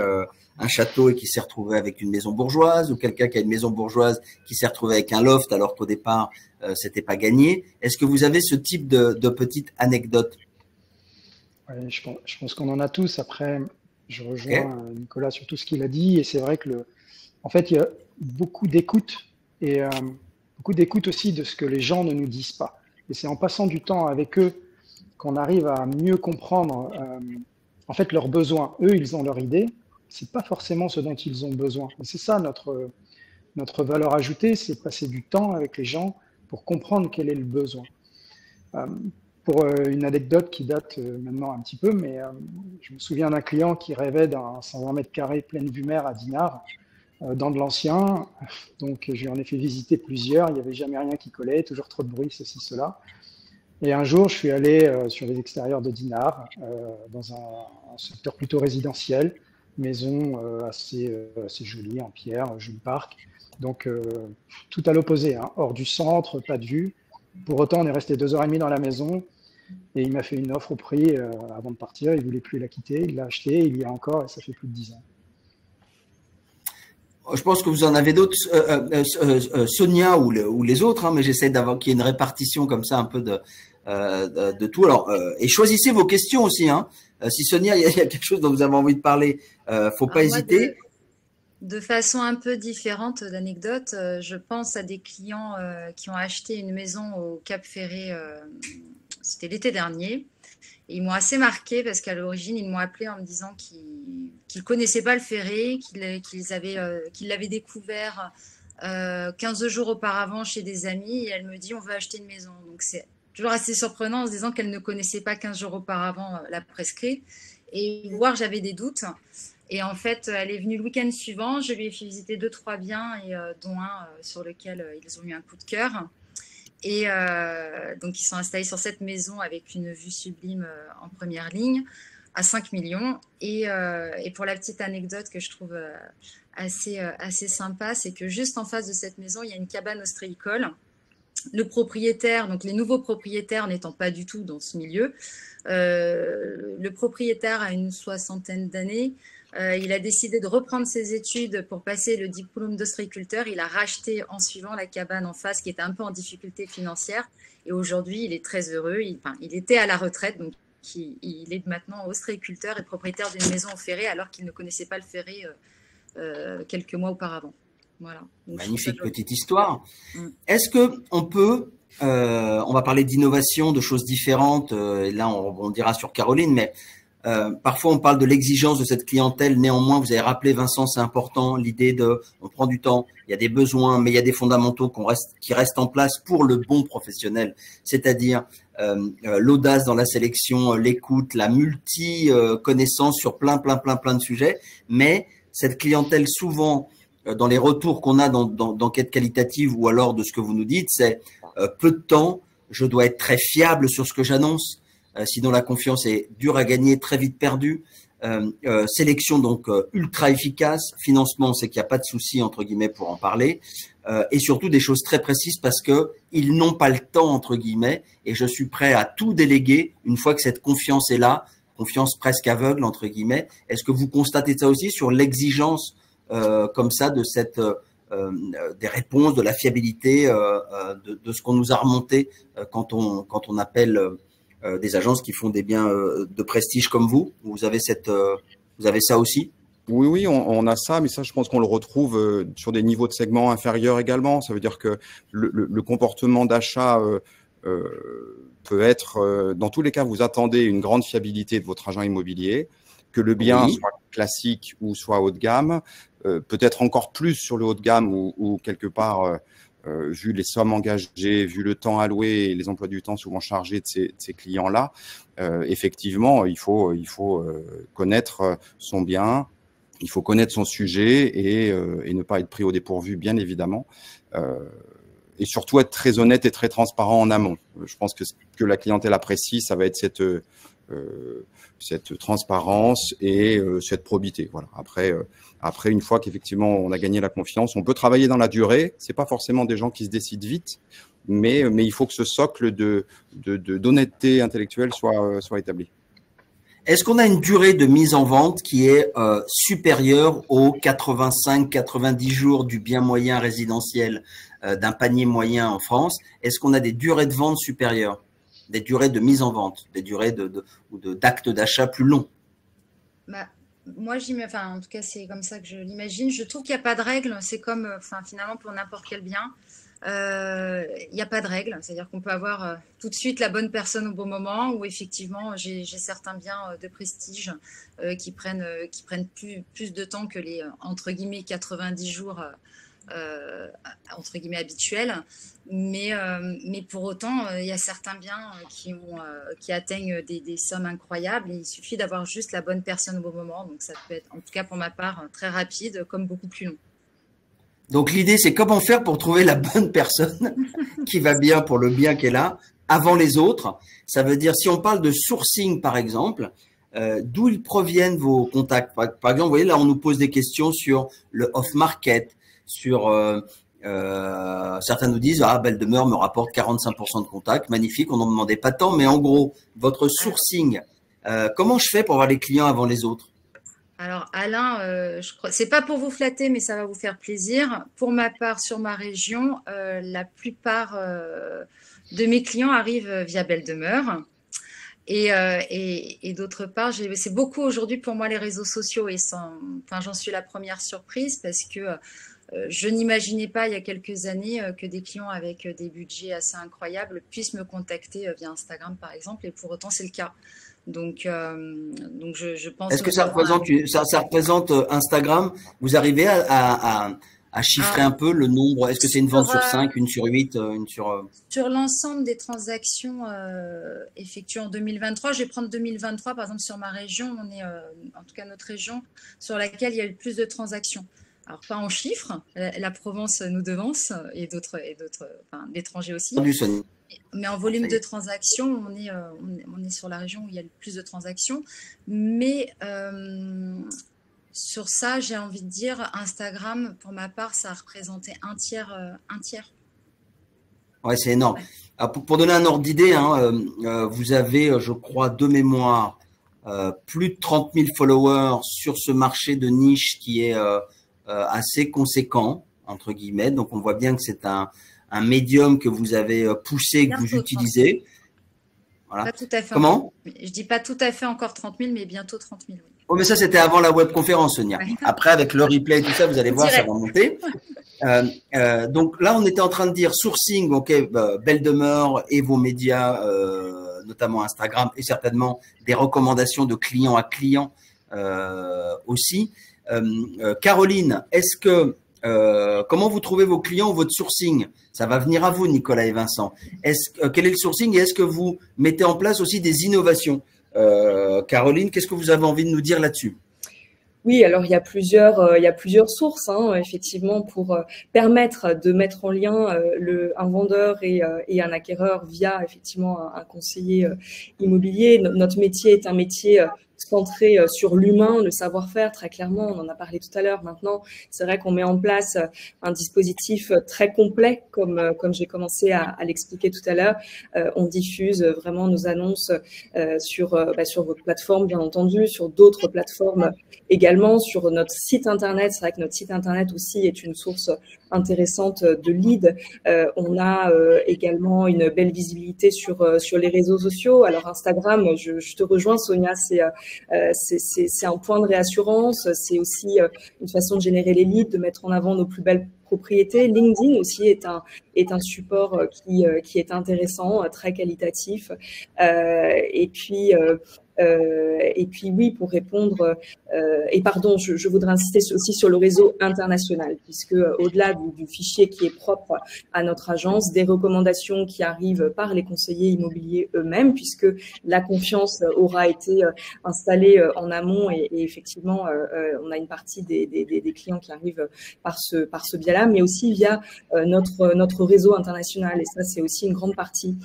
un château et qui s'est retrouvé avec une maison bourgeoise, ou quelqu'un qui a une maison bourgeoise qui s'est retrouvé avec un loft alors qu'au départ c'était pas gagné? Est-ce que vous avez ce type de petite anecdote? Ouais, je pense qu'on en a tous. Après, je rejoins Nicolas sur tout ce qu'il a dit, et c'est vrai que en fait, il y a beaucoup d'écoute et beaucoup d'écoute aussi de ce que les gens ne nous disent pas. Et c'est en passant du temps avec eux qu'on arrive à mieux comprendre en fait leurs besoins. Eux, ils ont leur idée, c'est pas forcément ce dont ils ont besoin. Et c'est ça notre valeur ajoutée, c'est passer du temps avec les gens pour comprendre quel est le besoin. Pour une anecdote qui date maintenant un petit peu, mais je me souviens d'un client qui rêvait d'un 120 mètres carrés pleine vue mer à Dinard, dans de l'ancien. Donc, je lui en ai fait visiter plusieurs. Il n'y avait jamais rien qui collait, toujours trop de bruit, ceci, cela. Et un jour, je suis allé sur les extérieurs de Dinard, dans un secteur plutôt résidentiel, maison assez jolie, en pierre, joli parc. Donc, tout à l'opposé, hein, hors du centre, pas de vue. Pour autant, on est resté 2h30 dans la maison et il m'a fait une offre au prix avant de partir. Il ne voulait plus la quitter, il l'a acheté, il y a encore et ça fait plus de 10 ans. Je pense que vous en avez d'autres, Sonia ou les autres, hein, mais j'essaie d'avoir qu'il y ait une répartition comme ça un peu de tout. Alors, et choisissez vos questions aussi. Hein. Si Sonia, il y a quelque chose dont vous avez envie de parler, faut pas hésiter. De façon un peu différente d'anecdote, je pense à des clients qui ont acheté une maison au Cap Ferré, c'était l'été dernier. Et ils m'ont assez marqué parce qu'à l'origine, ils m'ont appelé en me disant qu'ils ne connaissaient pas le Ferré, qu'ils l'avaient découvert 15 jours auparavant chez des amis. Et elle me dit, on veut acheter une maison. Donc, c'est toujours assez surprenant en se disant qu'elle ne connaissait pas 15 jours auparavant la prescrit. Et voir, j'avais des doutes. Et en fait, elle est venue le week-end suivant. Je lui ai fait visiter 2-3 biens, et, dont un sur lequel ils ont eu un coup de cœur. Et donc, ils sont installés sur cette maison avec une vue sublime en première ligne à 5 millions. Et pour la petite anecdote que je trouve assez sympa, c'est que juste en face de cette maison, il y a une cabane ostréicole. Le propriétaire, donc les nouveaux propriétaires n'étant pas du tout dans ce milieu, le propriétaire a une 60aine d'années. Il a décidé de reprendre ses études pour passer le diplôme d'ostréiculteur. Il a racheté en suivant la cabane en face qui était un peu en difficulté financière. Et aujourd'hui, il est très heureux. Il était à la retraite, donc il est maintenant ostréiculteur et propriétaire d'une maison au Ferré alors qu'il ne connaissait pas le Ferré quelques mois auparavant. Voilà. Donc, magnifique petite histoire. Est-ce que on peut, on va parler d'innovation, de choses différentes, et là on dira sur Caroline, mais parfois on parle de l'exigence de cette clientèle. Néanmoins, vous avez rappelé, Vincent, c'est important, l'idée de, on prend du temps, il y a des besoins, mais il y a des fondamentaux qui restent en place pour le bon professionnel, c'est-à-dire l'audace dans la sélection, l'écoute, la multi-connaissance sur plein de sujets, mais cette clientèle souvent dans les retours qu'on a d'enquêtes qualitatives ou alors de ce que vous nous dites, c'est peu de temps, je dois être très fiable sur ce que j'annonce, sinon la confiance est dure à gagner, très vite perdue. Sélection donc ultra efficace, financement, c'est qu'il n'y a pas de souci entre guillemets pour en parler, et surtout des choses très précises parce que ils n'ont pas le temps entre guillemets, et je suis prêt à tout déléguer une fois que cette confiance est là, confiance presque aveugle entre guillemets. Est-ce que vous constatez ça aussi sur l'exigence comme ça de cette des réponses, de la fiabilité de ce qu'on nous a remonté quand on appelle des agences qui font des biens de prestige comme vous? Vous avez ça aussi? Oui, on a ça, mais ça, je pense qu'on le retrouve sur des niveaux de segments inférieurs également. Ça veut dire que le comportement d'achat peut être, dans tous les cas, vous attendez une grande fiabilité de votre agent immobilier, que le bien soit classique ou soit haut de gamme, peut-être encore plus sur le haut de gamme ou quelque part, vu les sommes engagées, vu le temps alloué et les emplois du temps souvent chargés de ces clients-là, effectivement, il faut connaître son bien, il faut connaître son sujet et ne pas être pris au dépourvu, bien évidemment. Et surtout être très honnête et très transparent en amont. Je pense que ce que la clientèle apprécie, ça va être cette transparence et cette probité. Voilà. Après, une fois qu'effectivement on a gagné la confiance, on peut travailler dans la durée. C'est pas forcément des gens qui se décident vite, mais il faut que ce socle d'honnêteté intellectuelle soit établi. Est-ce qu'on a une durée de mise en vente qui est supérieure aux 85-90 jours du bien moyen résidentiel d'un panier moyen en France? Est-ce qu'on a des durées de vente supérieures, des durées de mise en vente, des durées d'actes d'achat plus longs? Moi, en tout cas, c'est comme ça que je l'imagine. Je trouve qu'il n'y a pas de règle. C'est comme, finalement, pour n'importe quel bien. Il n'y a pas de règle, c'est-à-dire qu'on peut avoir tout de suite la bonne personne au bon moment, ou effectivement j'ai certains biens de prestige qui prennent plus de temps que les entre guillemets 90 jours entre guillemets habituels, mais pour autant il y a certains biens qui atteignent des sommes incroyables, et il suffit d'avoir juste la bonne personne au bon moment, donc ça peut être, en tout cas pour ma part, très rapide comme beaucoup plus long. Donc, l'idée, c'est comment faire pour trouver la bonne personne qui va bien pour le bien qu'elle a avant les autres. Ça veut dire, si on parle de sourcing, par exemple, d'où ils proviennent vos contacts? Par exemple, vous voyez, là, on nous pose des questions sur le off-market, sur certains nous disent, Belle Demeure me rapporte 45% de contacts. Magnifique, on n'en demandait pas tant, mais en gros, votre sourcing, comment je fais pour avoir les clients avant les autres? Alors Alain, je crois, c'est pas pour vous flatter, mais ça va vous faire plaisir. Pour ma part, sur ma région, la plupart de mes clients arrivent via Belle Demeure. Et d'autre part, c'est beaucoup aujourd'hui pour moi les réseaux sociaux, et j'en suis la première surprise parce que je n'imaginais pas il y a quelques années que des clients avec des budgets assez incroyables puissent me contacter via Instagram par exemple, et pour autant c'est le cas. Donc je pense. Est-ce que ça représente Instagram? Vous arrivez à chiffrer un peu le nombre? Est-ce que c'est une vente sur 5, une sur 8, une sur… Sur l'ensemble des transactions effectuées en 2023, je vais prendre 2023 par exemple sur ma région, on est en tout cas notre région sur laquelle il y a eu le plus de transactions. Alors pas en chiffres, la Provence nous devance et d'autres, l'étranger aussi. Mais en volume de transactions, on est sur la région où il y a le plus de transactions. Mais sur ça, j'ai envie de dire, Instagram, pour ma part, ça a représenté un tiers. Ouais, c'est énorme. Ouais. Alors, pour donner un ordre d'idée, vous avez, je crois, de mémoire, plus de 30 000 followers sur ce marché de niche qui est assez conséquent, entre guillemets. Donc, on voit bien que c'est un médium que vous avez poussé, que vous utilisez. Voilà. Pas tout à fait. Comment? Je dis pas tout à fait encore 30 000, mais bientôt 30 000. Oui. Oh, mais ça, c'était avant la webconférence, Sonia. Ouais. Après, avec le replay et tout ça, vous allez voir, ça va monter. Donc là, on était en train de dire sourcing, ok, Belle Demeure et vos médias, notamment Instagram, et certainement des recommandations de client à client aussi. Caroline, est-ce que comment vous trouvez vos clients ou votre sourcing? Ça va venir à vous, Nicolas et Vincent. Quel est le sourcing et est-ce que vous mettez en place aussi des innovations? Caroline, qu'est-ce que vous avez envie de nous dire là-dessus? Oui, alors il y a plusieurs sources, hein, effectivement, pour permettre de mettre en lien un vendeur et un acquéreur via effectivement un conseiller immobilier. Notre métier est un métier centré sur l'humain, le savoir-faire, très clairement. On en a parlé tout à l'heure. Maintenant, c'est vrai qu'on met en place un dispositif très complet, comme j'ai commencé à l'expliquer tout à l'heure. On diffuse vraiment nos annonces sur votre plateforme, bien entendu, sur d'autres plateformes également, sur notre site internet. C'est vrai que notre site internet aussi est une source intéressante de leads. On a également une belle visibilité sur les réseaux sociaux. Alors Instagram, je te rejoins, Sonia, c'est un point de réassurance. C'est aussi une façon de générer les leads, de mettre en avant nos plus belles propriétés. LinkedIn aussi est un support qui est intéressant, très qualitatif. Et puis oui, pour répondre, et pardon, je voudrais insister aussi sur le réseau international, puisque au-delà du fichier qui est propre à notre agence, des recommandations qui arrivent par les conseillers immobiliers eux-mêmes, puisque la confiance aura été installée en amont et effectivement, on a une partie des clients qui arrivent par ce biais-là, mais aussi via notre réseau international. Et ça, c'est aussi une grande partie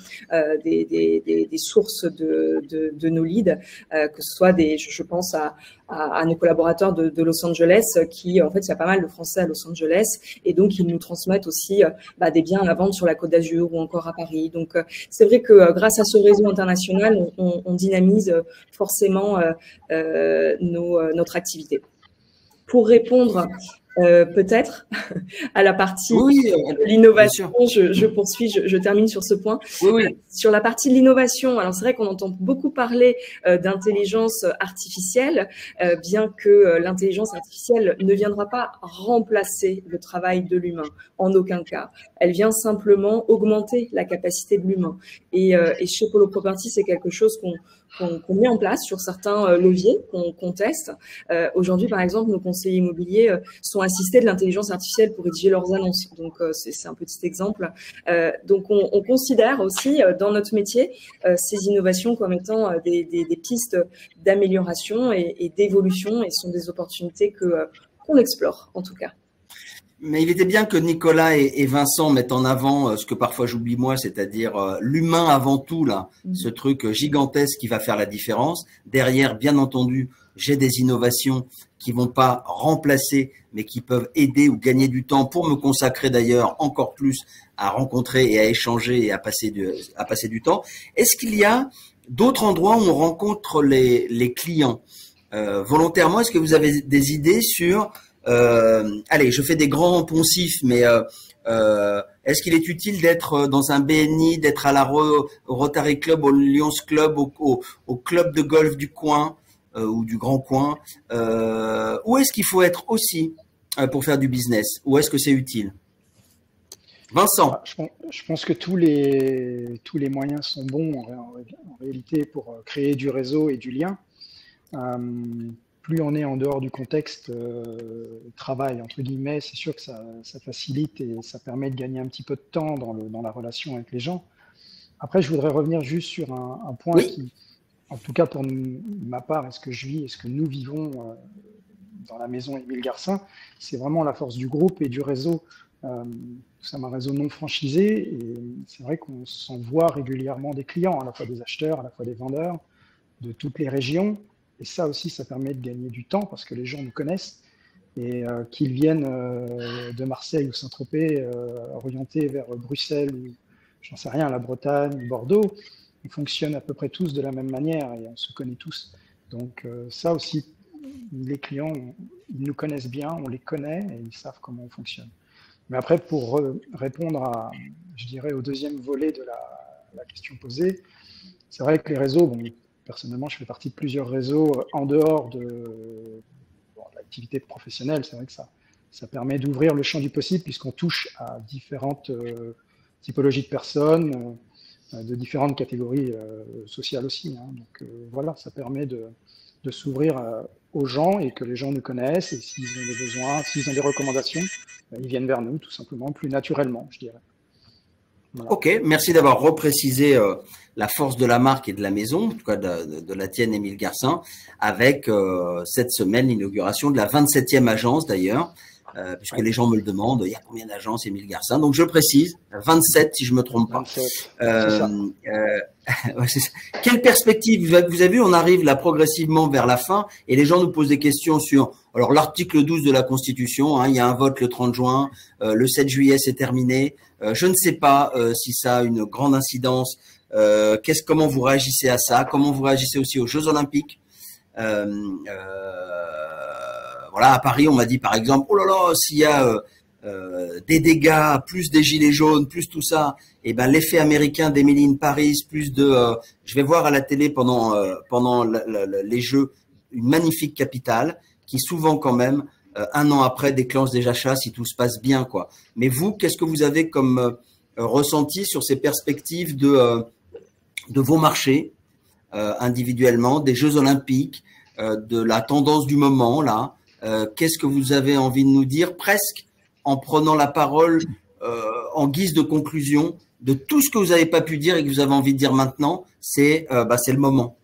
des sources de nos leads. Que ce soit je pense à nos collaborateurs de Los Angeles qui, en fait, il y a pas mal de Français à Los Angeles et donc ils nous transmettent aussi des biens à la vente sur la Côte d'Azur ou encore à Paris. Donc, c'est vrai que grâce à ce réseau international, on dynamise forcément notre activité. Pour répondre peut-être à la partie de l'innovation, je poursuis, je termine sur ce point. Oui. Sur la partie de l'innovation, alors c'est vrai qu'on entend beaucoup parler d'intelligence artificielle, bien que l'intelligence artificielle ne viendra pas remplacer le travail de l'humain, en aucun cas. Elle vient simplement augmenter la capacité de l'humain. Et chez Polo Property, c'est quelque chose qu'on met en place sur certains leviers, qu'on teste. Aujourd'hui, par exemple, nos conseillers immobiliers sont assistés de l'intelligence artificielle pour rédiger leurs annonces. Donc, c'est un petit exemple. Donc, on considère aussi dans notre métier ces innovations comme étant des pistes d'amélioration et d'évolution, et sont des opportunités qu'on explore, en tout cas. Mais il était bien que Nicolas et Vincent mettent en avant ce que parfois j'oublie moi, c'est-à-dire l'humain avant tout, là, ce truc gigantesque qui va faire la différence. Derrière, bien entendu, j'ai des innovations qui vont pas remplacer, mais qui peuvent aider ou gagner du temps pour me consacrer d'ailleurs encore plus à rencontrer et à échanger et à passer du temps. Est-ce qu'il y a d'autres endroits où on rencontre les clients volontairement? Est-ce que vous avez des idées sur allez, je fais des grands poncifs, mais est-ce qu'il est utile d'être dans un BNI, d'être à la Rotary Club, au Lions Club, au club de golf du coin ou du grand coin? Où est-ce qu'il faut être aussi pour faire du business? Où est-ce que c'est utile? Vincent. Je pense que tous les moyens sont bons en réalité pour créer du réseau et du lien. Plus on est en dehors du contexte travail, entre guillemets, c'est sûr que ça facilite et ça permet de gagner un petit peu de temps dans la relation avec les gens. Après, je voudrais revenir juste sur un point qui, en tout cas pour ma part, et ce que je vis et ce que nous vivons dans la maison Émile Garcin, c'est vraiment la force du groupe et du réseau. Nous sommes un réseau non franchisé et c'est vrai qu'on s'envoie régulièrement des clients, à la fois des acheteurs, à la fois des vendeurs, de toutes les régions. Et ça aussi, ça permet de gagner du temps parce que les gens nous connaissent et qu'ils viennent de Marseille ou Saint-Tropez, orientés vers Bruxelles ou, j'en sais rien, la Bretagne, Bordeaux, ils fonctionnent à peu près tous de la même manière et on se connaît tous. Donc ça aussi, les clients, ils nous connaissent bien, on les connaît et ils savent comment on fonctionne. Mais après, pour répondre je dirais, au deuxième volet de la question posée, c'est vrai que les réseaux, personnellement, je fais partie de plusieurs réseaux en dehors de l'activité professionnelle. C'est vrai que ça permet d'ouvrir le champ du possible puisqu'on touche à différentes typologies de personnes, de différentes catégories sociales aussi. Hein. Donc voilà, ça permet de s'ouvrir aux gens et que les gens nous connaissent. Et s'ils ont des besoins, s'ils ont des recommandations, ils viennent vers nous tout simplement, plus naturellement, je dirais. Voilà. Ok, merci d'avoir reprécisé la force de la marque et de la maison, en tout cas de la tienne, Émile Garcin, avec cette semaine l'inauguration de la 27e agence d'ailleurs, puisque les gens me le demandent, il y a combien d'agences, Émile Garcin? Donc je précise, 27 si je me trompe pas. 27, c'est ça. Ouais, c'est ça. Quelle perspective? Vous avez vu, on arrive là progressivement vers la fin et les gens nous posent des questions sur alors l'article 12 de la Constitution, hein, il y a un vote le 30 juin, le 7 juillet c'est terminé. Je ne sais pas si ça a une grande incidence. Comment vous réagissez à ça? Comment vous réagissez aussi aux Jeux Olympiques? Voilà, à Paris, on m'a dit par exemple, oh là là, s'il y a des dégâts, plus des gilets jaunes, plus tout ça, et ben l'effet américain d'Emily in Paris, plus de, je vais voir à la télé pendant les Jeux une magnifique capitale qui souvent quand même un an après déclenche des achats si tout se passe bien quoi. Mais vous, qu'est-ce que vous avez comme ressenti sur ces perspectives de vos marchés individuellement, des Jeux Olympiques, de la tendance du moment là? Qu'est-ce que vous avez envie de nous dire presque en prenant la parole en guise de conclusion de tout ce que vous n'avez pas pu dire et que vous avez envie de dire maintenant, c'est le moment.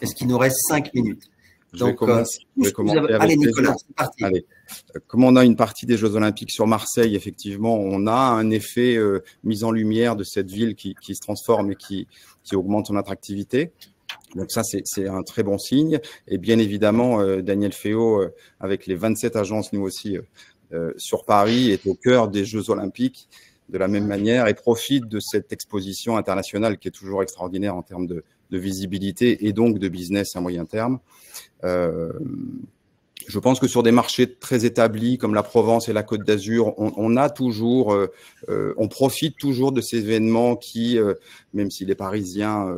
Est-ce qu'il nous reste 5 minutes? Donc, allez Nicolas, c'est parti. Allez. Comme on a une partie des Jeux Olympiques sur Marseille, effectivement, on a un effet mise en lumière de cette ville qui se transforme et qui augmente son attractivité. Donc ça, c'est un très bon signe. Et bien évidemment, Daniel Féault, avec les 27 agences, nous aussi, sur Paris, est au cœur des Jeux Olympiques de la même manière et profite de cette exposition internationale qui est toujours extraordinaire en termes de visibilité et donc de business à moyen terme. Je pense que sur des marchés très établis comme la Provence et la Côte d'Azur, on profite toujours de ces événements qui, même si les Parisiens,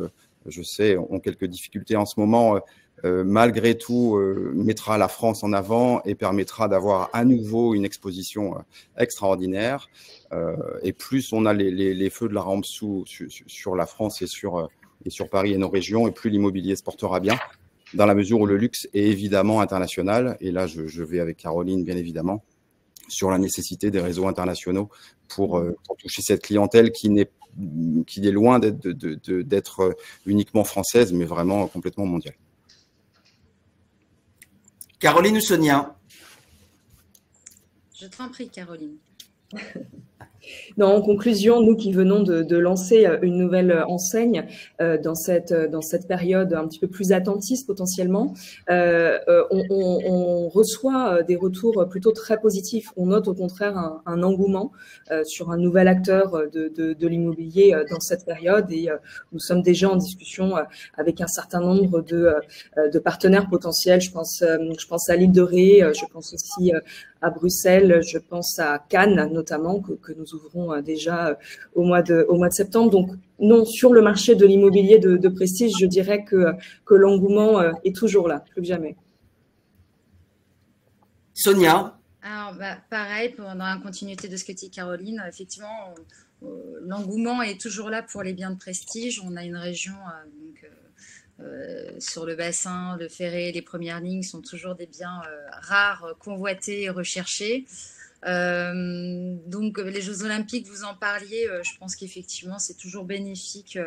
je sais, ont quelques difficultés en ce moment, malgré tout, mettra la France en avant et permettra d'avoir à nouveau une exposition extraordinaire. Et plus on a les feux de la rampe sur la France et sur Paris et nos régions, et plus l'immobilier se portera bien, dans la mesure où le luxe est évidemment international. Et là, je vais avec Caroline, bien évidemment, sur la nécessité des réseaux internationaux pour toucher cette clientèle qui est loin d'être uniquement française, mais vraiment complètement mondiale. Caroline ou Sonia? Je t'en prie, Caroline. Non, en conclusion, nous qui venons de lancer une nouvelle enseigne dans cette période un petit peu plus attentiste potentiellement, on reçoit des retours plutôt très positifs. On note au contraire un engouement sur un nouvel acteur de l'immobilier dans cette période, et nous sommes déjà en discussion avec un certain nombre de partenaires potentiels. Je pense à l'île de Ré, je pense aussi à Bruxelles, je pense à Cannes notamment, que nous ouvrons déjà au mois de septembre. Donc non, sur le marché de l'immobilier de prestige, je dirais que l'engouement est toujours là, plus que jamais. Sonia? Alors, pareil, dans la continuité de ce que dit Caroline, effectivement, l'engouement est toujours là pour les biens de prestige. On a une région sur le bassin, le Ferré, les premières lignes sont toujours des biens rares, convoités et recherchés. Donc les Jeux Olympiques, vous en parliez, je pense qu'effectivement c'est toujours bénéfique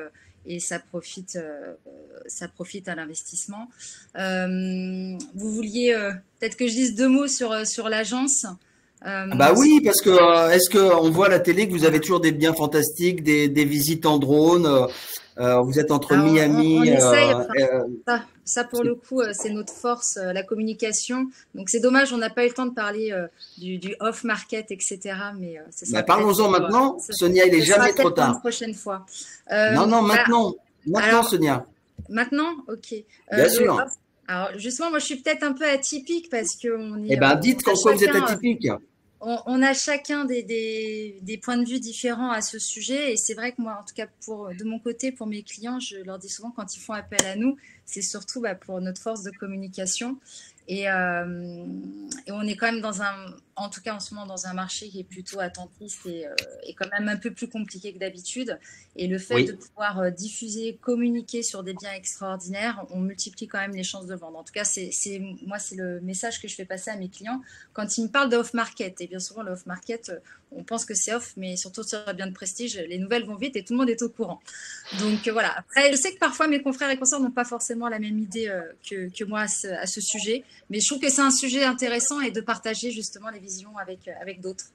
et ça profite à l'investissement. Vous vouliez peut-être que je dise 2 mots sur l'agence. Bah oui, parce que est-ce qu'on voit à la télé que vous avez toujours des biens fantastiques, des visites en drone, vous êtes entre Miami. On essaye. Ça pour le coup, c'est notre force, la communication. Donc c'est dommage, on n'a pas eu le temps de parler du off-market, etc. Mais parlons-en maintenant. Sonia, il est jamais trop tard. Une prochaine fois. Non, maintenant. Alors, Sonia. Maintenant, ok. Bien sûr. Alors justement, moi je suis peut-être un peu atypique parce qu'on est. Dites en quoi vous êtes atypique. On a chacun des points de vue différents à ce sujet, et c'est vrai que moi, en tout cas de mon côté, pour mes clients, je leur dis souvent quand ils font appel à nous, c'est surtout pour notre force de communication. Et on est quand même en tout cas en ce moment, dans un marché qui est plutôt attentiste et quand même un peu plus compliqué que d'habitude. Et le fait de pouvoir diffuser, communiquer sur des biens extraordinaires, on multiplie quand même les chances de vendre. En tout cas, moi, c'est le message que je fais passer à mes clients quand ils me parlent de off-market. Et bien souvent, le off-market, on pense que c'est off, mais surtout sur un bien de prestige, les nouvelles vont vite et tout le monde est au courant. Donc voilà. Après, je sais que parfois mes confrères et consoeurs n'ont pas forcément la même idée que moi à ce sujet, mais je trouve que c'est un sujet intéressant et de partager justement les visions avec d'autres.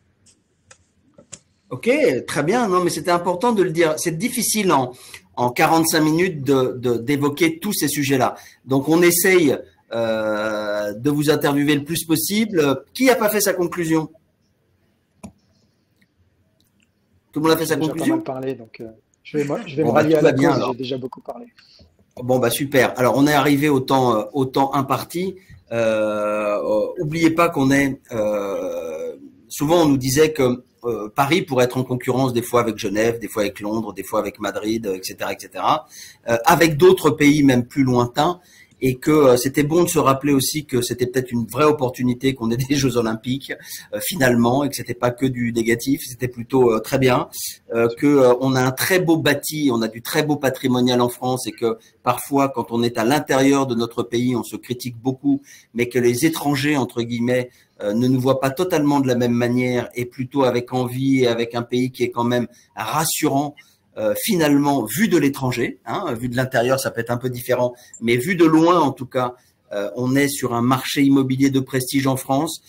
Ok, très bien. Non, mais c'était important de le dire. C'est difficile en 45 minutes d'évoquer tous ces sujets-là. Donc, on essaye de vous interviewer le plus possible. Qui n'a pas fait sa conclusion? Tout le monde a fait sa conclusion? J'ai pas mal parlé, donc je vais me rallier à la cause. J'ai déjà beaucoup parlé. Bon, bah super. Alors, on est arrivé au temps imparti. Oubliez pas qu'on est… souvent, on nous disait que Paris pourrait être en concurrence des fois avec Genève, des fois avec Londres, des fois avec Madrid, etc., etc., avec d'autres pays même plus lointains. Et que c'était bon de se rappeler aussi que c'était peut-être une vraie opportunité qu'on ait des Jeux Olympiques finalement, et que c'était pas que du négatif, c'était plutôt très bien, que on a un très beau bâti, on a du très beau patrimonial en France, et que parfois quand on est à l'intérieur de notre pays, on se critique beaucoup, mais que les étrangers entre guillemets ne nous voient pas totalement de la même manière, et plutôt avec envie et avec un pays qui est quand même rassurant. Finalement, vu de l'étranger, vu de l'intérieur, ça peut être un peu différent, mais vu de loin, en tout cas, on est sur un marché immobilier de prestige en France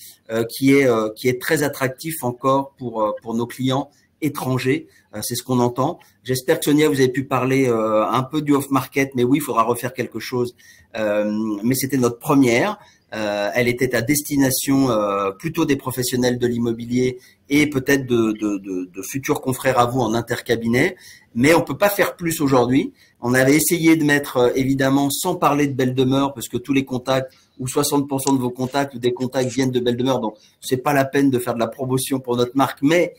qui est très attractif encore pour nos clients étrangers. C'est ce qu'on entend. J'espère que Sonia, vous avez pu parler un peu du off-market, mais oui, il faudra refaire quelque chose. Mais c'était notre première. Elle était à destination plutôt des professionnels de l'immobilier et peut-être de futurs confrères à vous en intercabinet, mais on peut pas faire plus aujourd'hui. On avait essayé de mettre évidemment sans parler de Belle Demeure, parce que tous les contacts ou 60% de vos contacts ou des contacts viennent de Belle Demeure, donc c'est pas la peine de faire de la promotion pour notre marque, mais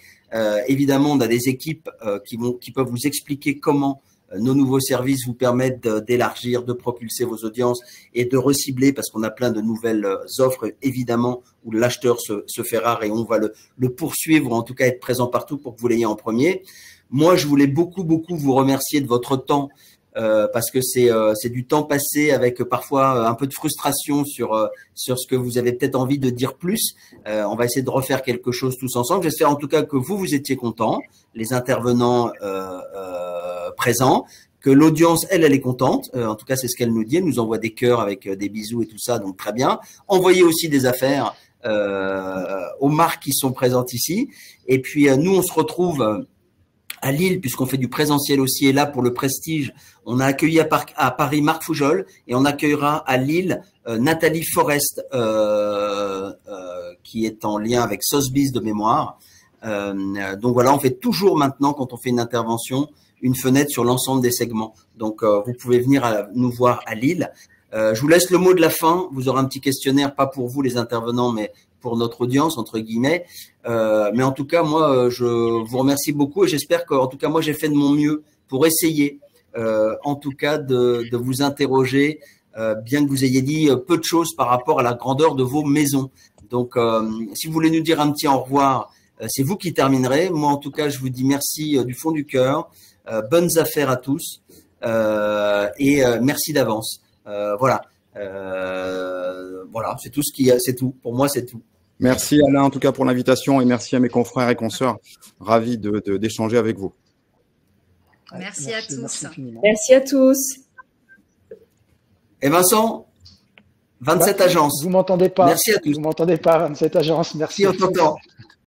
évidemment on a des équipes qui peuvent vous expliquer comment nos nouveaux services vous permettent d'élargir, de propulser vos audiences et de recibler, parce qu'on a plein de nouvelles offres, évidemment, où l'acheteur se fait rare et on va le poursuivre, ou en tout cas être présent partout pour que vous l'ayez en premier. Moi, je voulais beaucoup vous remercier de votre temps, parce que c'est du temps passé avec parfois un peu de frustration sur ce que vous avez peut-être envie de dire plus. On va essayer de refaire quelque chose tous ensemble. J'espère en tout cas que vous étiez contents, les intervenants présents, que l'audience, elle est contente. En tout cas, c'est ce qu'elle nous dit. Elle nous envoie des cœurs avec des bisous et tout ça, donc très bien. Envoyez aussi des affaires aux marques qui sont présentes ici. Et puis, nous, on se retrouve à Lille, puisqu'on fait du présentiel aussi. Et là, pour le prestige, on a accueilli à Paris Marc Foujol, et on accueillera à Lille Nathalie Forest, qui est en lien avec Sotheby's de mémoire. Donc voilà, on fait toujours maintenant, quand on fait une intervention, une fenêtre sur l'ensemble des segments. Donc, vous pouvez venir nous voir à Lille. Je vous laisse le mot de la fin. Vous aurez un petit questionnaire, pas pour vous les intervenants, mais pour notre audience, entre guillemets. Mais en tout cas, moi, je vous remercie beaucoup et j'espère qu'en tout cas, moi, j'ai fait de mon mieux pour essayer, en tout cas, de vous interroger, bien que vous ayez dit peu de choses par rapport à la grandeur de vos maisons. Donc, si vous voulez nous dire un petit au revoir, c'est vous qui terminerez. Moi, en tout cas, je vous dis merci du fond du cœur. Bonnes affaires à tous et merci d'avance. Voilà, c'est tout c'est tout. Pour moi, c'est tout. Merci Alain, en tout cas pour l'invitation, et merci à mes confrères et consoeurs. Ravi d'échanger avec vous. Merci à tous. Merci à tous. Et Vincent, 27 agences. Vous m'entendez pas. Merci à tous. Vous m'entendez pas, 27 agences. Merci. Si, on t'entend.